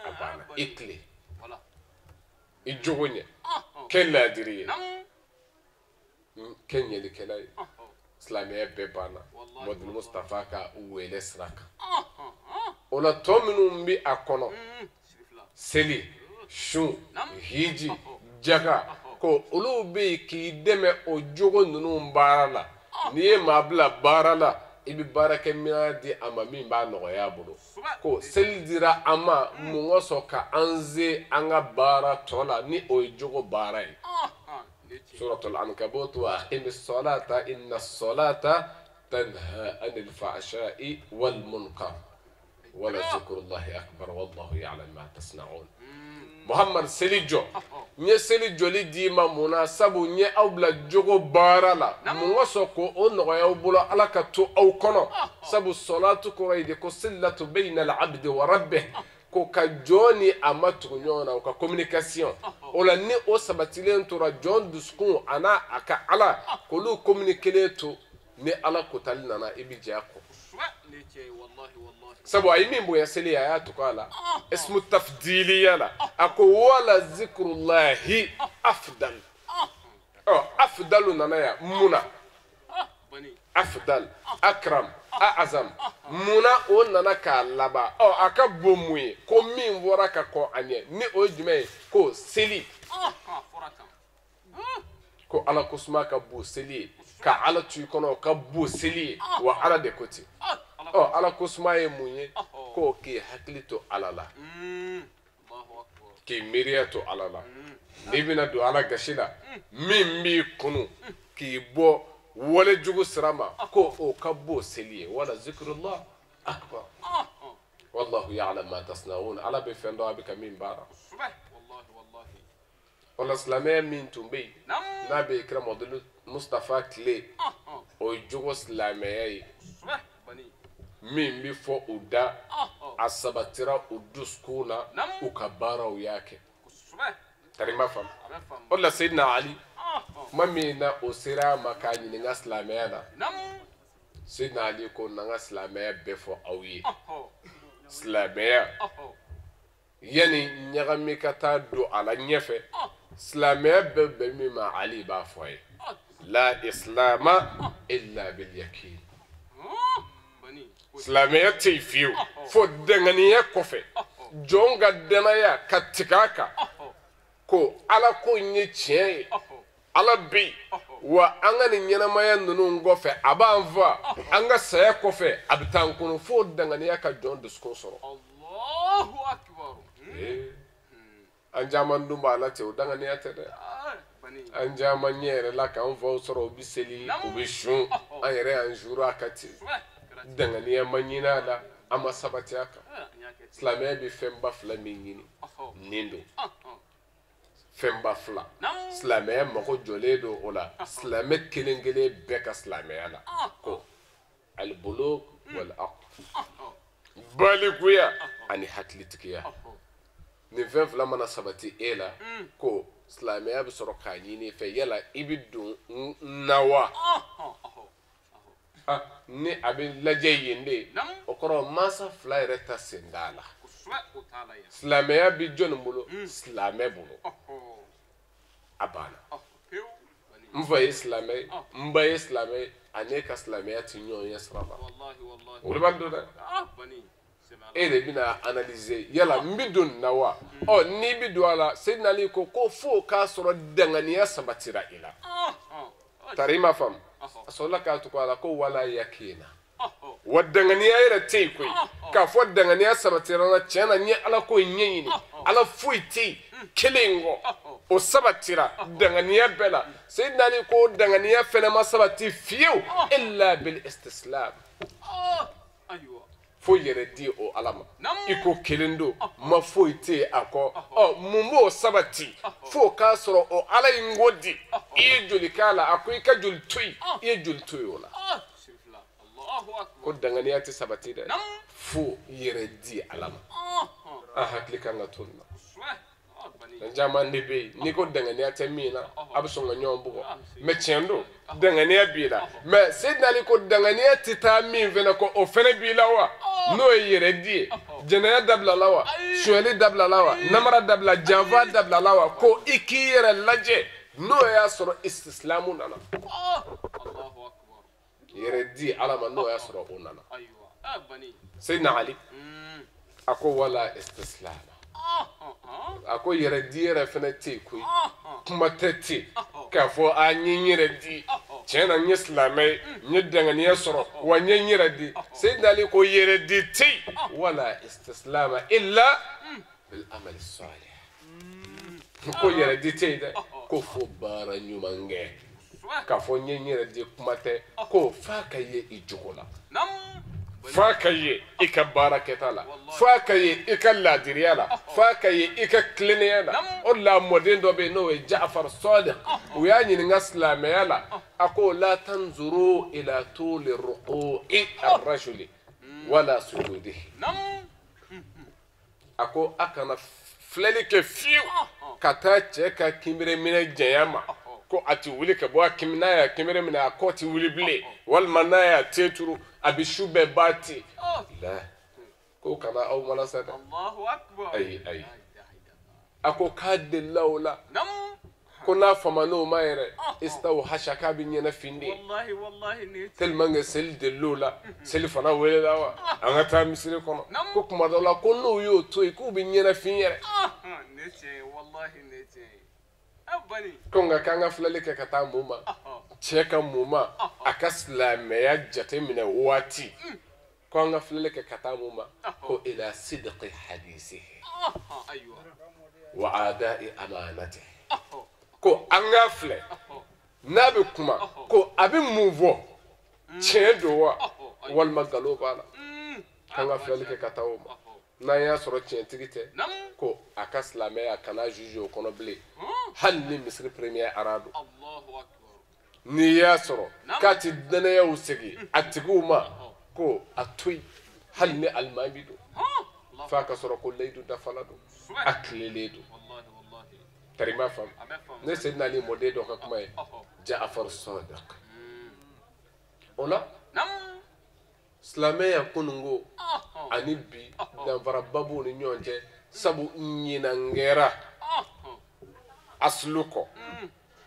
a banna i tile i jogo ɲɛ kɛ laadiri ye kɛ ɲɛlikɛla ye silamɛya bɛɛ banna Muhammad Mustafa ka wele sira kan o la tɔ minnu bɛ a kɔnɔ seli sun hiji jaka ko olu bɛ yen k'i dɛmɛ o jogo ninnu baara la n'i ye maa bila baara la i bɛ baarakɛminɛn di a ma min b'a nɔgɔya a bolo ko seli dira a ma mun ka sɔn ka an se an ka baara tɔ la ni o ye jogo baara ye suratul ankabut wa aqimis salata inna salata tanha anil fahsha'i wal munkar wa la zikrullahi akbar wallahu ya'lam ma tasna'un Muhammad selijo nye selijo li di ma muna sabu nye aw bila jogo baara la mun ka sɔn ko o nɔgɔya aw bolo ala ka to aw kɔnɔ sabu salatu kɔrɔ ye de ko sillatu bayna al-abdi wa rabbih ko ka jɔn ni a ma tugu ɲɔgɔn na o ka communication o la ni o sabatilen tora jɔn dusukun a n'a a ka ala k'olu communiquer to ni ala kotali nana i bi jɛ a kɔ sabu a ye min bonya seli a y'a tugu a la ismu tafdiliya la a ko wala zikrullahi afdal afdalu nana ya muna afdal akram a'azam muna o nana k'a laban a ka bon mun ye ko min bɔra ka kɔn a ɲɛ ni o ye jumɛn ye ko seli ko ala ko suma ka bon seli ye ka ala to i kɔnɔ ka bon seli ye wa ala de ko ten ala ko suma ye mun ye ko k'i hakili to ala la k'i miiriya to ala la n'i bɛna don ala gasi la min b'i kunu k'i bɔ wale jugu sira ma ko o ka bon seli ye wala zikrullah akbar wallahu ya'lam ma tasna'un ala bɛ fɛn dɔn a bɛ ka min baara wala silamɛya min tun bɛ yen n'a bɛ kira Muhammad Mustafa tile o ye jogo silamɛya ye min bɛ fɔ u da a sabatira u dusukun na u ka baaraw y'a kɛ tari ma faamu o la Seydina Ali kuma min na o sera ma k'a ɲininka silamɛya la Seydina Ali ko na n ka silamɛya bɛɛ fɔ aw ye silamɛya yani ɲagami ka taa don a la ɲɛfɛ silamɛya bɛɛ bɛn min ma Ali b'a fɔ a ye la islama illa bil yakin silamɛya tɛ yen fiyewu fo danganiya kɔfɛ jɔn ka danaya ka tigɛ a kan ko ala ko in ye tiɲɛ ye ala bɛ yen wa an ka nin ɲɛnamaya ninnu kɔfɛ a b'an fa an ka saya kɔfɛ a bɛ taa an kɔnɔ fo danganiya ka jɔn dusukun sɔrɔ an caman dun b'a la ten o danganiya tɛ dɛ an jaman yɛrɛ la k'an faw sɔrɔ u bɛ seli u bɛ sun an yɛrɛ y'an zuru a ka ten danganiya ma ɲini a la an ma sabati a kan silamɛya bɛ fɛnba fila min ɲini nin don fɛnba fila silamɛya mago jɔlen don o la silamɛ kelen kelen bɛɛ ka silamɛya la ko alibolo wal aql balikuya ani hakilitigiya nin fɛn fila mana sabati e la ko silamɛya bɛ sɔrɔ k'a ɲini fɛ yala i bɛ don na wa ni a bɛ lajɛ yen de o kɔrɔ mansa fila yɛrɛ ta sen da la silamɛya bɛ jɔnni bolo silamɛ bolo a banna n fa ye silamɛ ye n ba ye silamɛ ye ani ka silamɛya tɛ ɲɔgɔn ye sira la o de b'a dɔn dɛ e de bɛna analyser yala n bɛ don nin na wa n'i bɛ don a la Seydina Ali ko fo k'a sɔrɔ danganiya sabatira i la tari i ma faamu a sɔrɔla k'a tugu a la ko wala yakina wa danganiya yɛrɛ tɛ yen koyi k'a fɔ danganiya sabatira la tiɲɛ na n ye ala ko ɲɛɲini ala foyi tɛ yen kelen kɔ o sabatira danganiya bɛɛ la Seydina Ali ko danganiya fɛnɛ ma sabati fiyewu illa bil istislam fo yɛrɛ di o ala ma i ko kelen don ma foyi tɛ yen a kɔ mun b'o sabati fo k'a sɔrɔ o ala in ko di i ye joli k'a la a ko i ka joli to yen i ye joli to yen o la ko danganiya tɛ sabati dɛ fo yɛrɛ di ala ma an hakili kan ka to nin na caman de bɛ yen n'i ko danganiya tɛ min na a bɛ sɔn ka ɲɔgɔn bugɔ mɛ tiɲɛ don danganiya b'i la mɛ Seydina Ali ko danganiya tɛ taa min fɛnɛ kɔ o fɛnɛ b'i la wa n'o ye yɛrɛ di ye jɛnɛya dabila la wa sonyɛli dabila la wa namara dabila janfa dabila la wa ko i k'i yɛrɛ lajɛ n'o y'a sɔrɔ istislamu nana yɛrɛ di ala ma n'o y'a sɔrɔ o nana Seydina Ali a ko wala istislama a ko yɛrɛ di yɛrɛ fɛnɛ tɛ yen koyi kuma tɛ ten k'a fɔ n ye n yɛrɛ di tiɲɛ na n ye silamɛ ye n ye danganiya sɔrɔ wa n ye n yɛrɛ di Seydina Ali ko yɛrɛ di tɛ yen wala istislama illa bil amali salih ko yɛrɛ di tɛ yen dɛ ko fo baara ɲuman kɛ k'a fɔ n ye n yɛrɛ di kuma tɛ ko f'a ka ye i jogo la f'a ka ye i ka baara kɛta la f'a ka ye i ka laadiriya la f'a ka ye i ka tilennenya la o de la mɔden dɔ bɛ yen n'o ye Ja'far Sadiq u y'a ɲininka silamɛya la a ko la tanzuru ila tuli ruku'i ar-rajuli wala sujudihi a ko a kana filɛli kɛ fiyewu ka taa cɛ ka kinbere minɛ janya ma ko a ti wuli ka bɔ a n'a y'a kinbere minɛ a kɔ ti wuli bilen walima n'a y'a te turu a bɛ su bɛɛ ba ten ko kana aw malasa dɛ ayi a ko k'a delila o la ko n'a fama n'o ma yɛrɛ istaw hasha k'a bɛ ɲɛnafin de ye tellement que seli delila o la seli fana welela wa an ka taa misiri kɔnɔ ko kuma dɔ la ko n'o y'o to yen k'u bɛ ɲɛnafin yɛrɛ ko nka k'an ka filɛli kɛ ka taa mun ma cɛ ka mun ma a ka silamɛya jate minɛ waati ko an ka filɛli kɛ ka taa mun ma ko ila sidqi hadisihi wa ada'i amanatihi ko an ka filɛ n'a bɛ kuma ko a bɛ mun fɔ tiɲɛ don wa walima nkalon b'a la k'an ka filɛli kɛ ka taa o ma n'an y'a sɔrɔ tiɲɛtigi tɛ ko a ka silamɛya kana juge o kɔnɔ bilen hali ni misiri premier ara don n'i y'a sɔrɔ k'a ti danaya segin a tigiw ma ko a to yen hali ni alimami don f'a ka sɔrɔ ko layidu dafala don a tilelen don tari m'a faamu ne Seydina Ali mɔden dɔ ka kuma ye Ja'far Sadiq o la silamɛya kunungo ani bi danfaraba b'u ni ɲɔgɔn cɛ sabu ɲinan kɛra aslu kɔ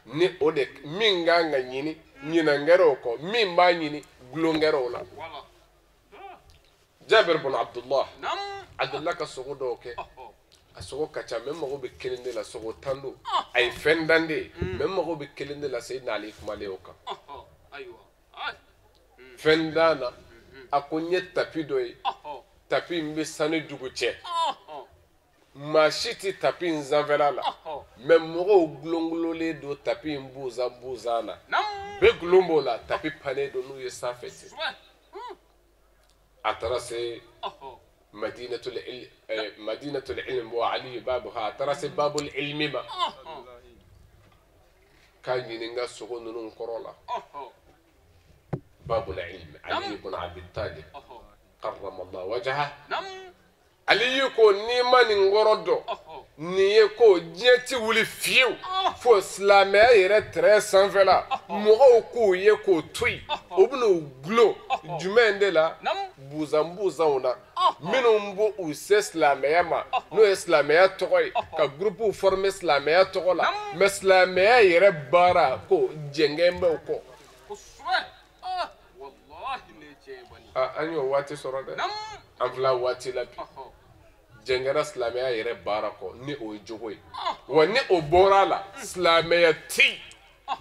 ni o de min kan ka ɲini ɲinan kɛra o kɔ min b'a ɲini gulon kɛra o la Jabir bin Abdullah ka sogo dɔw kɛ a sogo ka ca mɛ mago bɛ kelen de la sogo tan don a ye fɛn dan de ye mɛ mago bɛ kelen de la Seydina Ali kumalen o kan fɛn dan na a ko n ye tapi dɔ ye tapi in bɛ sanu dugu cɛ maa si ti tapi in sanfɛla la mɛ mɔgɔw gulongulonlen don tapi in buzan na bɛɛ gulon b'o la tapi pannen don n'u ye sanfɛ ten a taara se madinatul ilm wa ali babuha a taara se babul ilmi ma k'a ɲininka sogo ninnu kɔrɔ la babul ilm ali ibn abi talib karramallahu wajhahu aliyu ko n'i ma nin kɔrɔ dɔn nin ye ko diɲɛ ti wuli fiyewu fo silamɛya yɛrɛ tɛrɛ sanfɛla mɔgɔw k'o ye k'o to yen o bɛn'o gulon jumɛn de la buzanw na minnu b'u se silamɛya ma n'o ye silamɛya tɔgɔ ye ka gurupuw former silamɛya tɔgɔ la mɛ silamɛya yɛrɛ baara ko jɛngɛn bɛ o kɔ an y'o waati sɔrɔ dɛ an filɛ waati la bi jɛngɛra silamɛya yɛrɛ baara kɔ ni o ye jogo ye wa ni o bɔra la silamɛya ti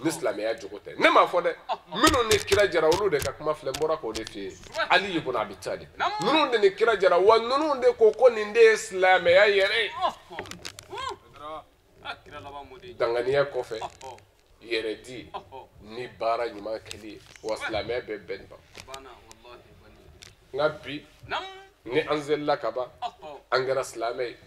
ni silamɛya jogo tɛ ne m'a fɔ dɛ minnu ni kira jara olu de ka kuma filɛ n bɔra k'o de f'i ye ali ibn abi talib ninnu de ni kira jara wa ninnu de ko nin de ye silamɛya yɛrɛ ye danganiya kɔfɛ yɛrɛdi ni baara ɲuman kɛli ye wa silamɛya bɛ bɛn ban nka bi ni an zelila ka ban an kɛra silamɛ ye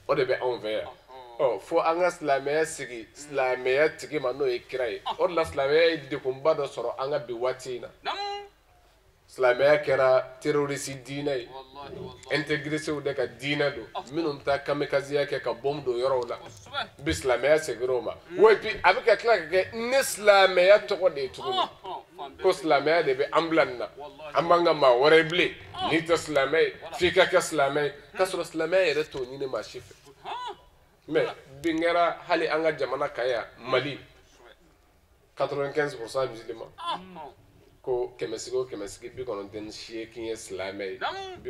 o de bɛ anw fɛ yan fo an ka silamɛya sigi silamɛya tigi ma n'o ye kira ye o de la silamɛya ye degunba dɔ sɔrɔ an ka bi waati in na silamɛya kɛra terroriste diinɛ ye intégrisiw de ka diinɛ don minnu bɛ taa kamikaziya kɛ ka bɔmu don yɔrɔw la bi silamɛya segir'o ma wa puis a bɛ ka tila ka kɛ ne silamɛya tɔgɔ de ye tuguni ko silamɛya de bɛ an bila nin na an b'an ka maa wɛrɛ bilen n'i tɛ silamɛ ye f'i ka kɛ silamɛ ye k'a sɔrɔ silamɛya yɛrɛ t'o ɲini maa si fɛ mɛ bin kɛra hali an ka jamana kan yan mali 95% musulman ko 100% ye silamɛ ye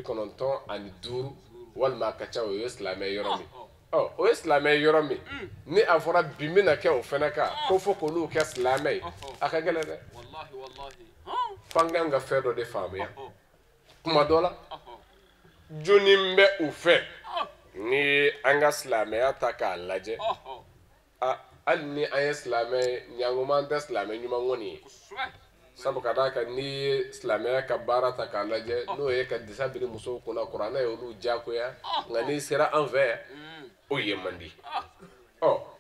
95 walima a ka ca o ye silamɛ yɔrɔ min o ye silamɛ yɔrɔ min ni a fɔra bi n bɛna kɛ o fɛnɛ kan ko fo k'olu kɛ silamɛ ye a ka gɛlɛn dɛ f'an kan ka fɛn dɔ de faamuya kuma dɔ la joni bɛ u fɛ ni an ka silamɛya ta k'a lajɛ hali ni an ye silamɛ ɲangoman tɛ silamɛ ɲuman kɔni ye sabu ka d'a kan n'i ye silamɛya ka baara ta k'a lajɛ n'o ye ka disa biri musow kunna kuranɛ ye olu diyagoya nka n'i sera an fɛ yan o ye man di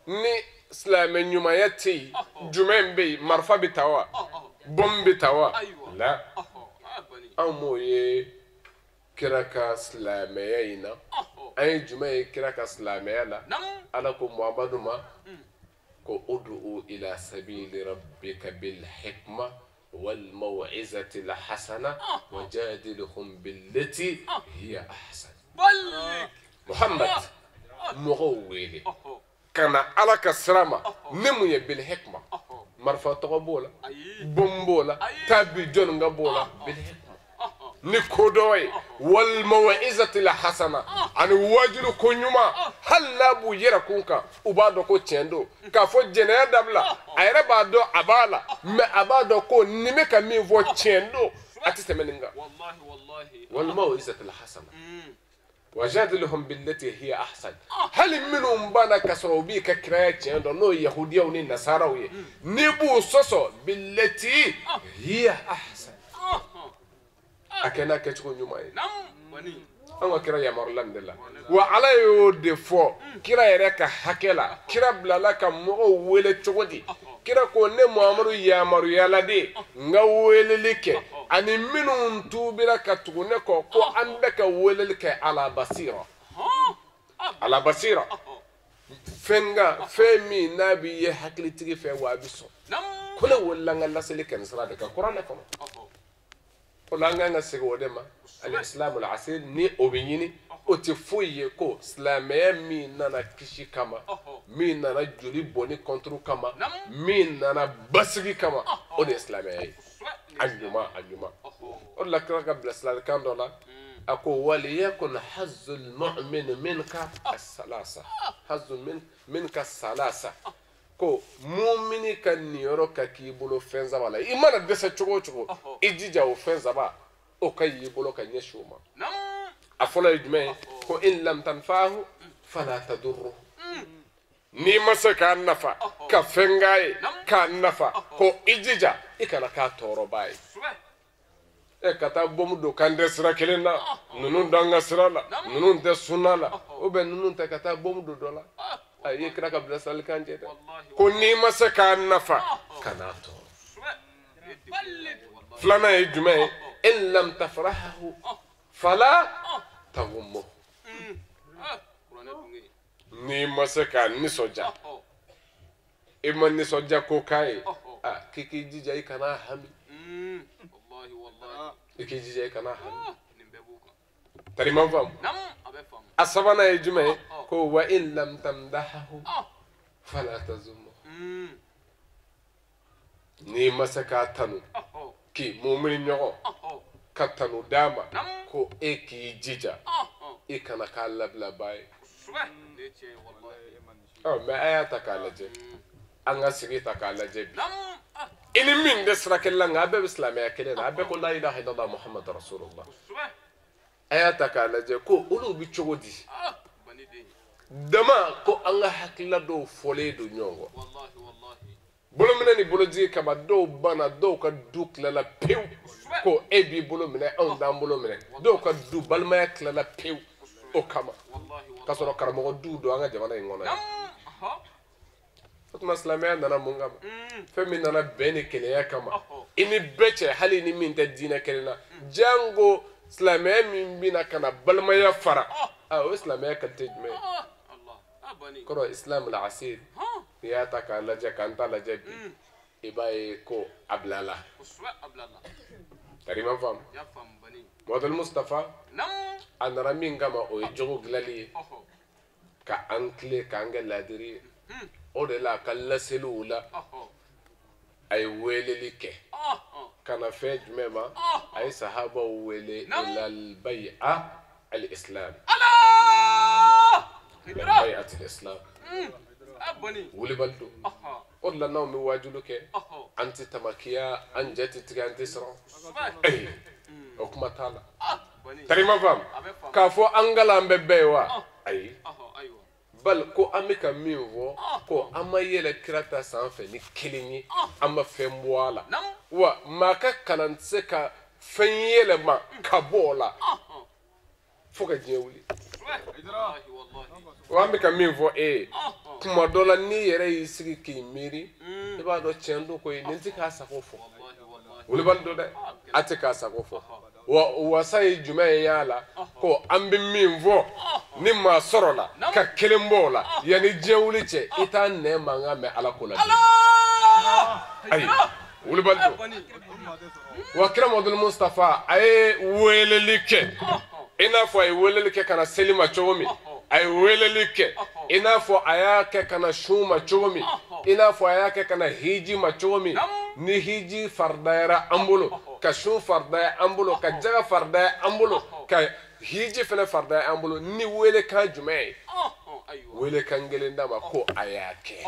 ni silamɛ ɲumanya tɛ yen jumɛn bɛ yen marifa bɛ ta wa bɔn bɛ ta wa la anw m'o ye kira ka silamɛya in na an ye jumɛn ye kira ka silamɛya la ala ko muhamadu ma ko udu ila sabili rabbika bil hikma wal maw'izati al hasana wajadilhum billati hiya ahsan muhammad mɔgɔw wele kana ala ka sira ma ne mun ye bil hikma marifa tɔgɔ b'o la bɔn b'o la tabi jɔn ka b'o la bil hikma ni kodɔ ye wal maw'izati al hasana ani wajilu ko ɲuman hali n'a b'u yɛrɛ kun kan u b'a dɔn ko tiɲɛ don k'a fɔ jɛnɛya dabila a yɛrɛ b'a dɔn a b'a la mɛ a b'a dɔn ko ni bɛ ka min fɔ tiɲɛ don a tɛ tɛmɛ nin kan wal maw'izati al hasana wajadilhum billati hiya ahsan hali minnu banna ka sɔrɔ u b'i ka kiraya tiɲɛ dɔn n'o ye yahudiyaw ni nasaraw ye n'i b'u sɔsɔ billati hiya ahsan a kɛ n'a kɛcogo ɲuman ye an ka kira yamarula nin de la wa ala y'o de fɔ kira yɛrɛ ka hakɛ la kira bilala ka mɔgɔw wele cogo di kira ko ne muhamadu yamaruyala de n ka weleli kɛ ani minnu tuubira ka tugu ne kɔ ko an bɛ ka weleli kɛ ala basira fɛn min n'a b'i ye hakilitigi fɛ wa a bɛ sɔn ko ne welela n ka laseli kɛ nin sira de kan kuranɛ kɔnɔ o la an kan ka segin o de ma al-islam al-asir ni o bɛ ɲini o tɛ foyi ye ko silamɛya min nana kisi kama min nana joli bɔnni kɔnturu kama min nana basigi kama o de ye silamɛya ye a ɲuman o de la kira ka bilasiralikan dɔ la a ko waliyakun hazzul mu'min minka as-salasa hazzun minka salasa ko mumini ka niyɔrɔ ka k'i bolo fɛn saba la i mana dɛsɛ cogo o cogo i jija o fɛn saba o ka y'i bolo ka ɲɛsin o ma a fɔlɔ ye jumɛn ye ko in lam tanfahu fala tadurru ni masa ka nafa ka fengaye ka nafa ko ijija ikana ka toro baye e kata bomu do kande sira kelena nunun danga sira la nunun te sunala o be nunun te kata bomu do dola ay kra ka bla sal kanje ko ni masa ka nafa kana to flana e jume in lam tafrahu fala tagummu ni masa ka ni soja e man ni soja ko kai kiki jija ikana hami iki jije kana han tari man fam asabana e jume ko wa in lam tamdahu fala tazum ni masaka tanu ki mu'min nyogo katanu dama ko eki jija e kana kala bla bay ma ayata kala je anga sigita kala je ini min de srakella ngabe islamia kelen abe ko la ilaha illallah muhammad rasulullah ayata kala je ko ulu bi chogodi dama ko anga hakilla do fole do nyongo wallahi bolo mena ni bolo ji kaba do bana do ka dukla la pew ko ebi bolo mena on dam bolo mena do ka du balma kla la pew o kama kasoro karamo du do anga jamana ngona fatuma islamia nana munga femi nana beni keleya kama ini beche hali ni min ta dina kelena jango islamia min bina kana balmaya fara o islamia kan tejme Allah abani ko islam al asir ya ta ka laja kanta laja bi ibai ko ablala tarima fam ya fam bani model mustafa nam anara min gama o jogo glali ka ankle ka ngaladiri o de la kala selula ay weleli ke kana fe jumema ay sahaba wele ila al bay'a al islam bay'at al islam abani wuli baldo o la naw mi wajulu ke anti tamakiya anjati tiganti sro ay o kuma tala tarima fam ka fo angala mbebbewa ay bal ko amika minvo ko amayele kirata sanfe ni kilinyi ama femboala wa maka kananse ka fenyele ma kabola foka jewuli wa amika minvo kuma dola ni yere yisigi kimiri iba do chendo ko ni ka sakofo wuli bal do de atika sakofo wa sai jume yala ko ambi minvo ni ma sorola ka kelembola yani jewlice ita ne manga me ala kula ay wuli baldo wa kiramul mustafa ay welelike ina fo ay welelike kana selima chogomi ay welelike ina fo ayake kana shuma chogomi ina fo ayake kana hiji ma chogomi ni hiji fardaira ambulo ka shum fardaira ambulo ka jaga fardaira ambulo ka hiji fene fardaira ambulo ni wele kan jume wele kan gelenda ma ko ayake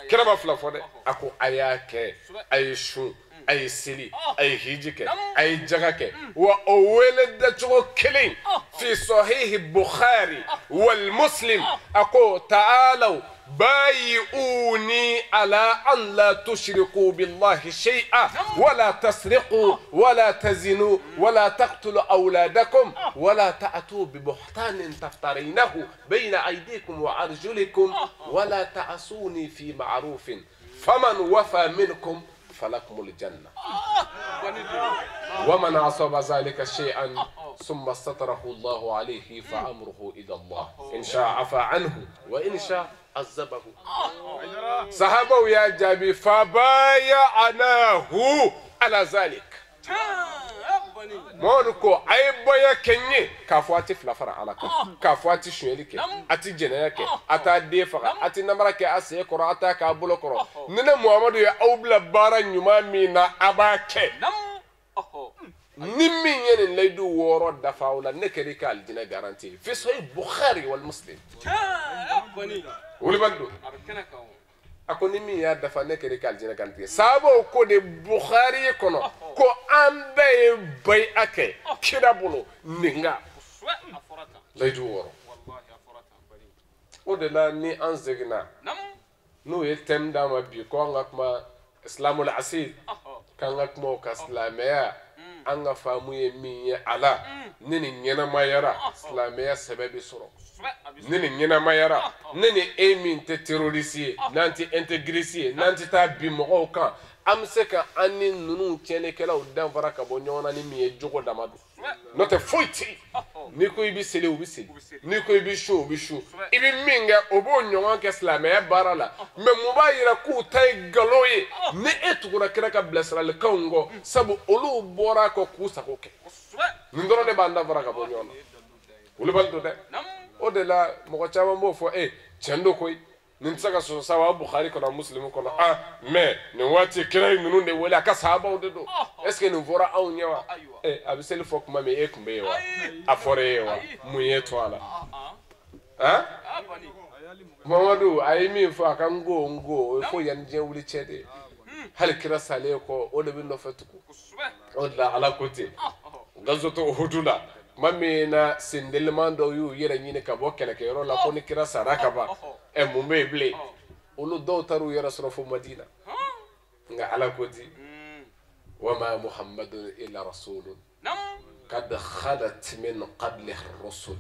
kiraba fla fode ako ayake ay shum ay sili ay hijike ay jagake wa ولد كلين في صحيح البخاري والمسلم أقول تعالوا بايعوني على أن لا تشركوا بالله شيئا ولا تسرقوا ولا تزنوا ولا تقتلوا أولادكم ولا تأتوا ببهتان تفترينه بين أيديكم وأرجلكم ولا تعصوني في معروف فمن وفى منكم فلكم الجنة ومن عصب ذلك شيئا ثم ستره الله عليه فأمره إلى الله إن شاء عفى عنه وإن شاء عذبه صحابه يا جابي فبايعناه على ذلك مونكو اي بويا كني كافواتي فلافرا على كافواتي شويليك اتي جنايك اتا ديفا اتي نمرك اسي قراتا كابولو كرو ننا محمد يا اوبلا بارا نيما مينا اباكي نمي ين ليدو ورو دفاولا نكريكا الجنة غارانتي في صحيح البخاري والمسلم ولي بندو akoni mi ya dafa ne kere kal jina kanti sabo ko de bukhari kono ko ambe bay ake kira bulu ninga laydu woro wallahi afarata bari o de la ni an segina n'o ye thème d'a ma bi ko an ka kuma islamul asid k'an ka kuma o ka silamɛya an ka faamu ye min ye a la ni nin ɲɛnamayara silamɛya sɛbɛ bɛ sɔrɔ ni nin ɲɛnamayara ne ni e min tɛ terroriste ye n'an tɛ intégriste ye n'an tɛ taa bin mɔgɔw kan an bɛ se ka an ni ninnu tiɲɛnikɛlaw danfara ka bɔ ɲɔgɔn na ni min ye jogo dama don n'o tɛ foyi tɛ yen n'i ko i bɛ seli u bɛ seli n'i ko i bɛ su u bɛ su i bɛ min kɛ o b'o ɲɔgɔn kɛ silamɛya baara la mɛ mun b'a yira k'u ta ye nkalon ye ni e tugura kira ka bilasiralikanw kɔ sabu olu bɔra a kɔ k'u sago kɛ nin dɔrɔn de b'an danfara ka bɔ ɲɔgɔn na olu b'a don dɛ o de la mɔgɔ caman b'o fɔ tiɲɛ don koyi nin tɛ se ka sɔrɔ sa wa Bukhari kɔnɔ Muslim kɔnɔ mɛ nin waati kira ye ninnu de wele a ka sahabaw de don est ce que nin fɔra anw ɲɛ wa a bɛ seli fɔ kuma min e tun bɛ yen wa a fɔra e ye wa mun ye to a la Mamadu a ye min fɔ a ka n go o ye fo yanni diɲɛ wuli cɛ de ye hali kira salen kɔ o de bɛ nɔfɛ tugun o de la Ala ko ten gazoto Uhudu la tuma min na sendeliman dɔw y'u yɛrɛ ɲini ka bɔ kɛlɛkɛyɔrɔ la ko ni kira sara ka ban mun bɛ yen bilen olu dɔw taara u yɛrɛ sɔrɔ fo Madina nka Ala ko ten wama Muhammadun illa rasulun qad khalat min qablihi ar-rusul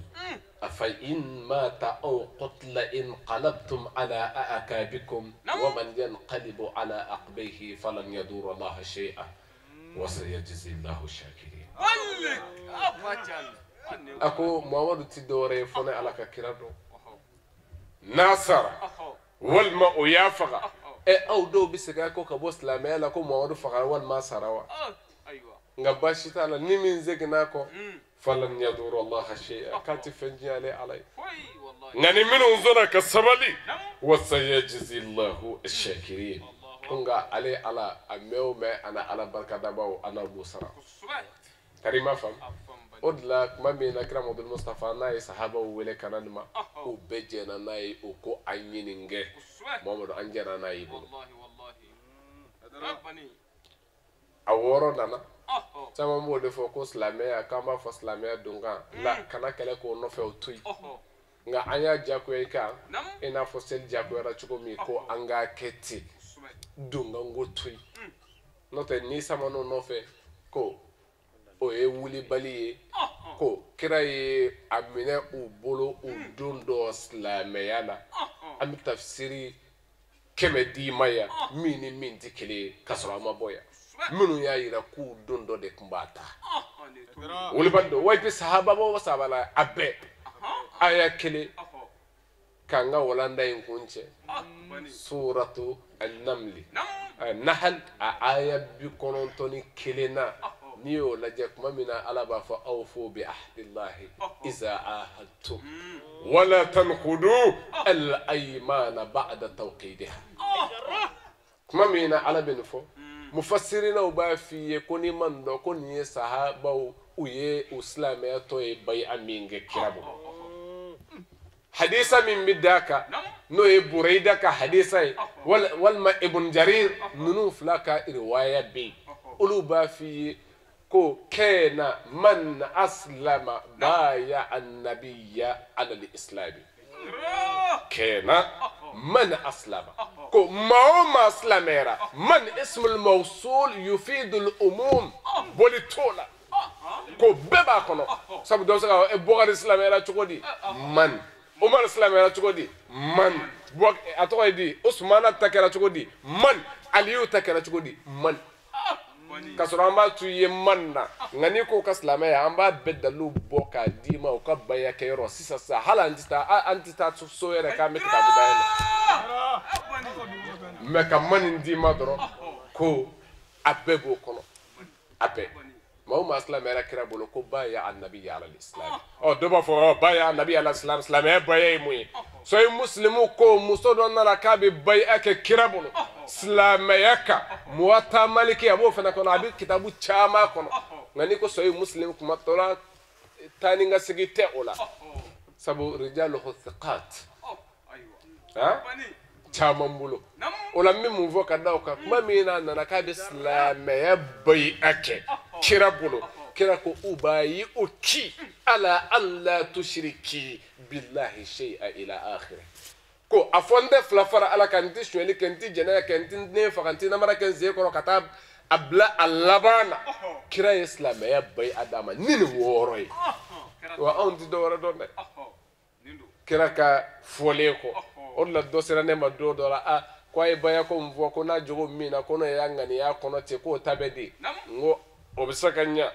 afa in mata aw qutila inqalabtum ala a'qabikum wa man yanqalibu ala aqbayhi falan yadurra Allaha shay'an wa sayajzi Allahu ash-shakirin ako Muhammadu ti dɔwɛrɛ fo ne Ala ka kira dɔn nasara walima o y'a faga aw dɔw bɛ segin a kɔ ka bɔ silamɛya la ko Muhammadu fagara walima a sara wa nka baasi t'a la ni min seginna a kɔ falan yadurra Allaha shay'an k'a tɛ fɛn tiɲɛ ale Ala ye nka ni minnu sɔnna ka sabali wa sayajzi Allahu ash-shakirin nka ale Ala a mɛn o mɛn a na Ala barikadabaw a n'olu sara kari ma faamu o de la tuma min na kira Muhamadu Mustafa n'a ye sahabaw wele ka na nin ma o bɛɛ jɛnna n'a ye o ko an ye nin kɛ Muhamadu an jɛnna n'a y'i bolo a wɔɔrɔ nana caman b'o de fɔ ko silamɛya k'an b'a fɔ silamɛya donkan la kana kɛlɛ k'o nɔfɛ o to yen nka an y'a diyagoya i kan i n'a fɔ seli diyagoyara cogo min ko an k'a kɛ ten donkan ko to yen n'o tɛ n'i saman'o nɔfɛ ko o ye wulibali ye ko kira ye a minɛ u bolo u don dɔ silamɛya la an bɛ tafsiri 100 d'i ma yan min ni min tɛ kelen ye k'a sɔrɔ a ma bɔ yan minnu y'a yira k'u don dɔ de tun b'a ta wulibali don wajibi sahaba o sahaba la a bɛɛ aya kelen k'an ka walanda in kun cɛ suratu an-namli nahal a aya 91 na n'i y'o lajɛ tuma min na Ala b'a fɔ awfu bi ahdillahi iza ahadtum wala tanqudu al-aymana ba'da tawqidiha tuma min na Ala bɛ nin fɔ mufassirinaw b'a f'i ye ko n'i ma nin dɔn ko nin ye sahabaw u ye u silamɛya tɔ ye bayi'a min kɛ kira bolo hadisa min bɛ d'a kan n'o ye Burayda ka hadisa ye walima Ibn Jarir ninnu fila ka riwaya bɛ yen olu b'a f'i ye ko kana man aslama baya an-nabiyya ala al-islam kana man aslama ko ma aslamera man ism al-mawsul yufid al-umum bolitola ko beba kono sabu do saka Bukhari islamera chogodi man Umar islamera chogodi man atoy di Usman takera chogodi man Aliyu takera chogodi man kasɔrɔ an b'a tu ye man na nka n'i ko ka silamɛya an b'a bɛɛ dalilu bɔ k'a d'i ma u ka baya kɛ yɔrɔ sisan sa hali an tɛ taa so yɛrɛ k'an bɛ kitaabu dayɛlɛ mɛ ka man nin d'i ma dɔrɔn ko a bɛɛ b'o kɔnɔ a bɛɛ maa o maa silamɛya kira bolo ko baya an-nabi ala al-islam dɔ b'a fɔ baya an-nabi ala al-islam silamɛya baya ye mun ye soyi muslimu ko muso dɔ nana k'a bɛ baya kɛ kira bolo silamɛya kan Muwatta Maliki a b'o fana kɔnɔ a bɛ kitabu caman kɔnɔ nka n'i ko soyi muslim kuma tɔ la taa ni ka segin tɛ o la sabu rijaluhu thiqat caman bolo o la n bɛ mun fɔ ka da o kan kuma min na a nana k'a bɛ silamɛya baya kɛ kira bolo kira ko ubayi'uki ala an la tushriki billahi shay'a ila akhirih ko afonde flafara ala kan ti shweli kan ti jana kan ti ne fa kan ti namara kan ze ko katab abla alabana kira islam ya bay adama nini woroi wa on di do wara do ne kira ka fole ko on la do sera ne ma do do la a ko ay baya ko mvo ko na jogo mina ko no ya ngani ya ko no te ko tabedi ngo obisakanya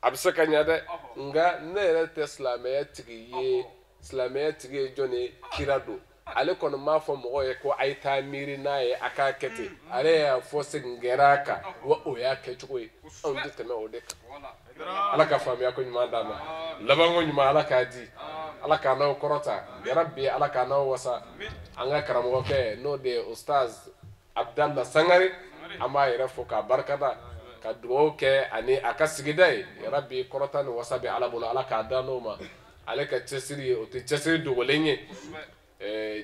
abisakanya de nga ne te islam ya tigi islam ya tigi joni kira do ale kono ma fo mo ye ko ay ta miri na ye aka kete ale ya fo singeraka wa o ya ke chukoy on de teme o de ala ka fami ya ko nyuma ndama labango nyuma ala ka di ala ka na korota ya rabbi ala ka na wasa anga karamo ke no de ustaz Abdallah Sangare ama yere fo ka barkada ka duwo ke ani aka sigidai ya rabbi korota no wasa be ala bula ala ka dano ma ale ka tesiri o te tesiri do golenye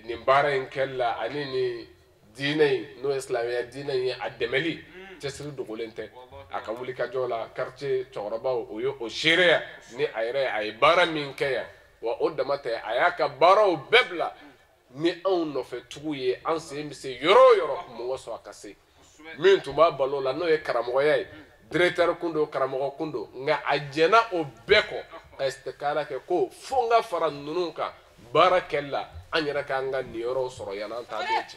nimbara inkella anini dinay no islamia dinay ademeli tesiri dogolente aka wuli ka jola quartier chorobaw o shiria ni ayre ay bara minkeya wa odamate ayaka baro bebla ni on no fe tuye anse mise yoro mo waso akase min tuma balola no e karamoyay directeur kundo karamogo kundo nga ajena o beko estekala ke ko fonga fara nununka barakella anyara kanga nioro soro yana ta deci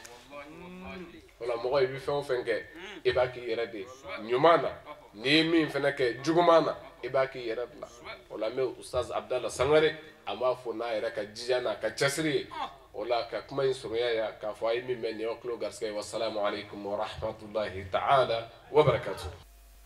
wala mo koy bi fen fenke e baki yerade nyumana ni min fenake jugumana e baki yeradla wala me ustaz Abdallah Sangare ama fo na yera ka jijana ka chasri wala ka kuma soro ya ka fo ay min men yo klo garske wassalamu alaikum wa rahmatullahi ta'ala wa barakatuh.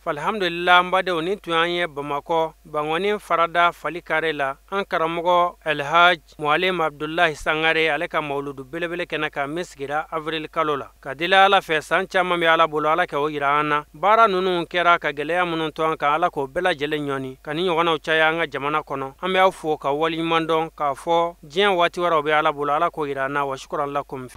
Alhamdulillah mbade woni tuyanye Bamako bangwani farada falikare la an karamogo Elhaj Mualim Abdullahi Sangare aleka mauludu belebele kenaka misgira avril kalola kadila ala fe sancha mami ala bolo ala ke oyirana bara nunu kera ka geleya munun to ka ala ko bela jele nyoni kani yona uchaya nga jamana kono ambe afu ka wali mandon ka fo jien wati wara obe ala bolo ala ko irana wa shukran lakum.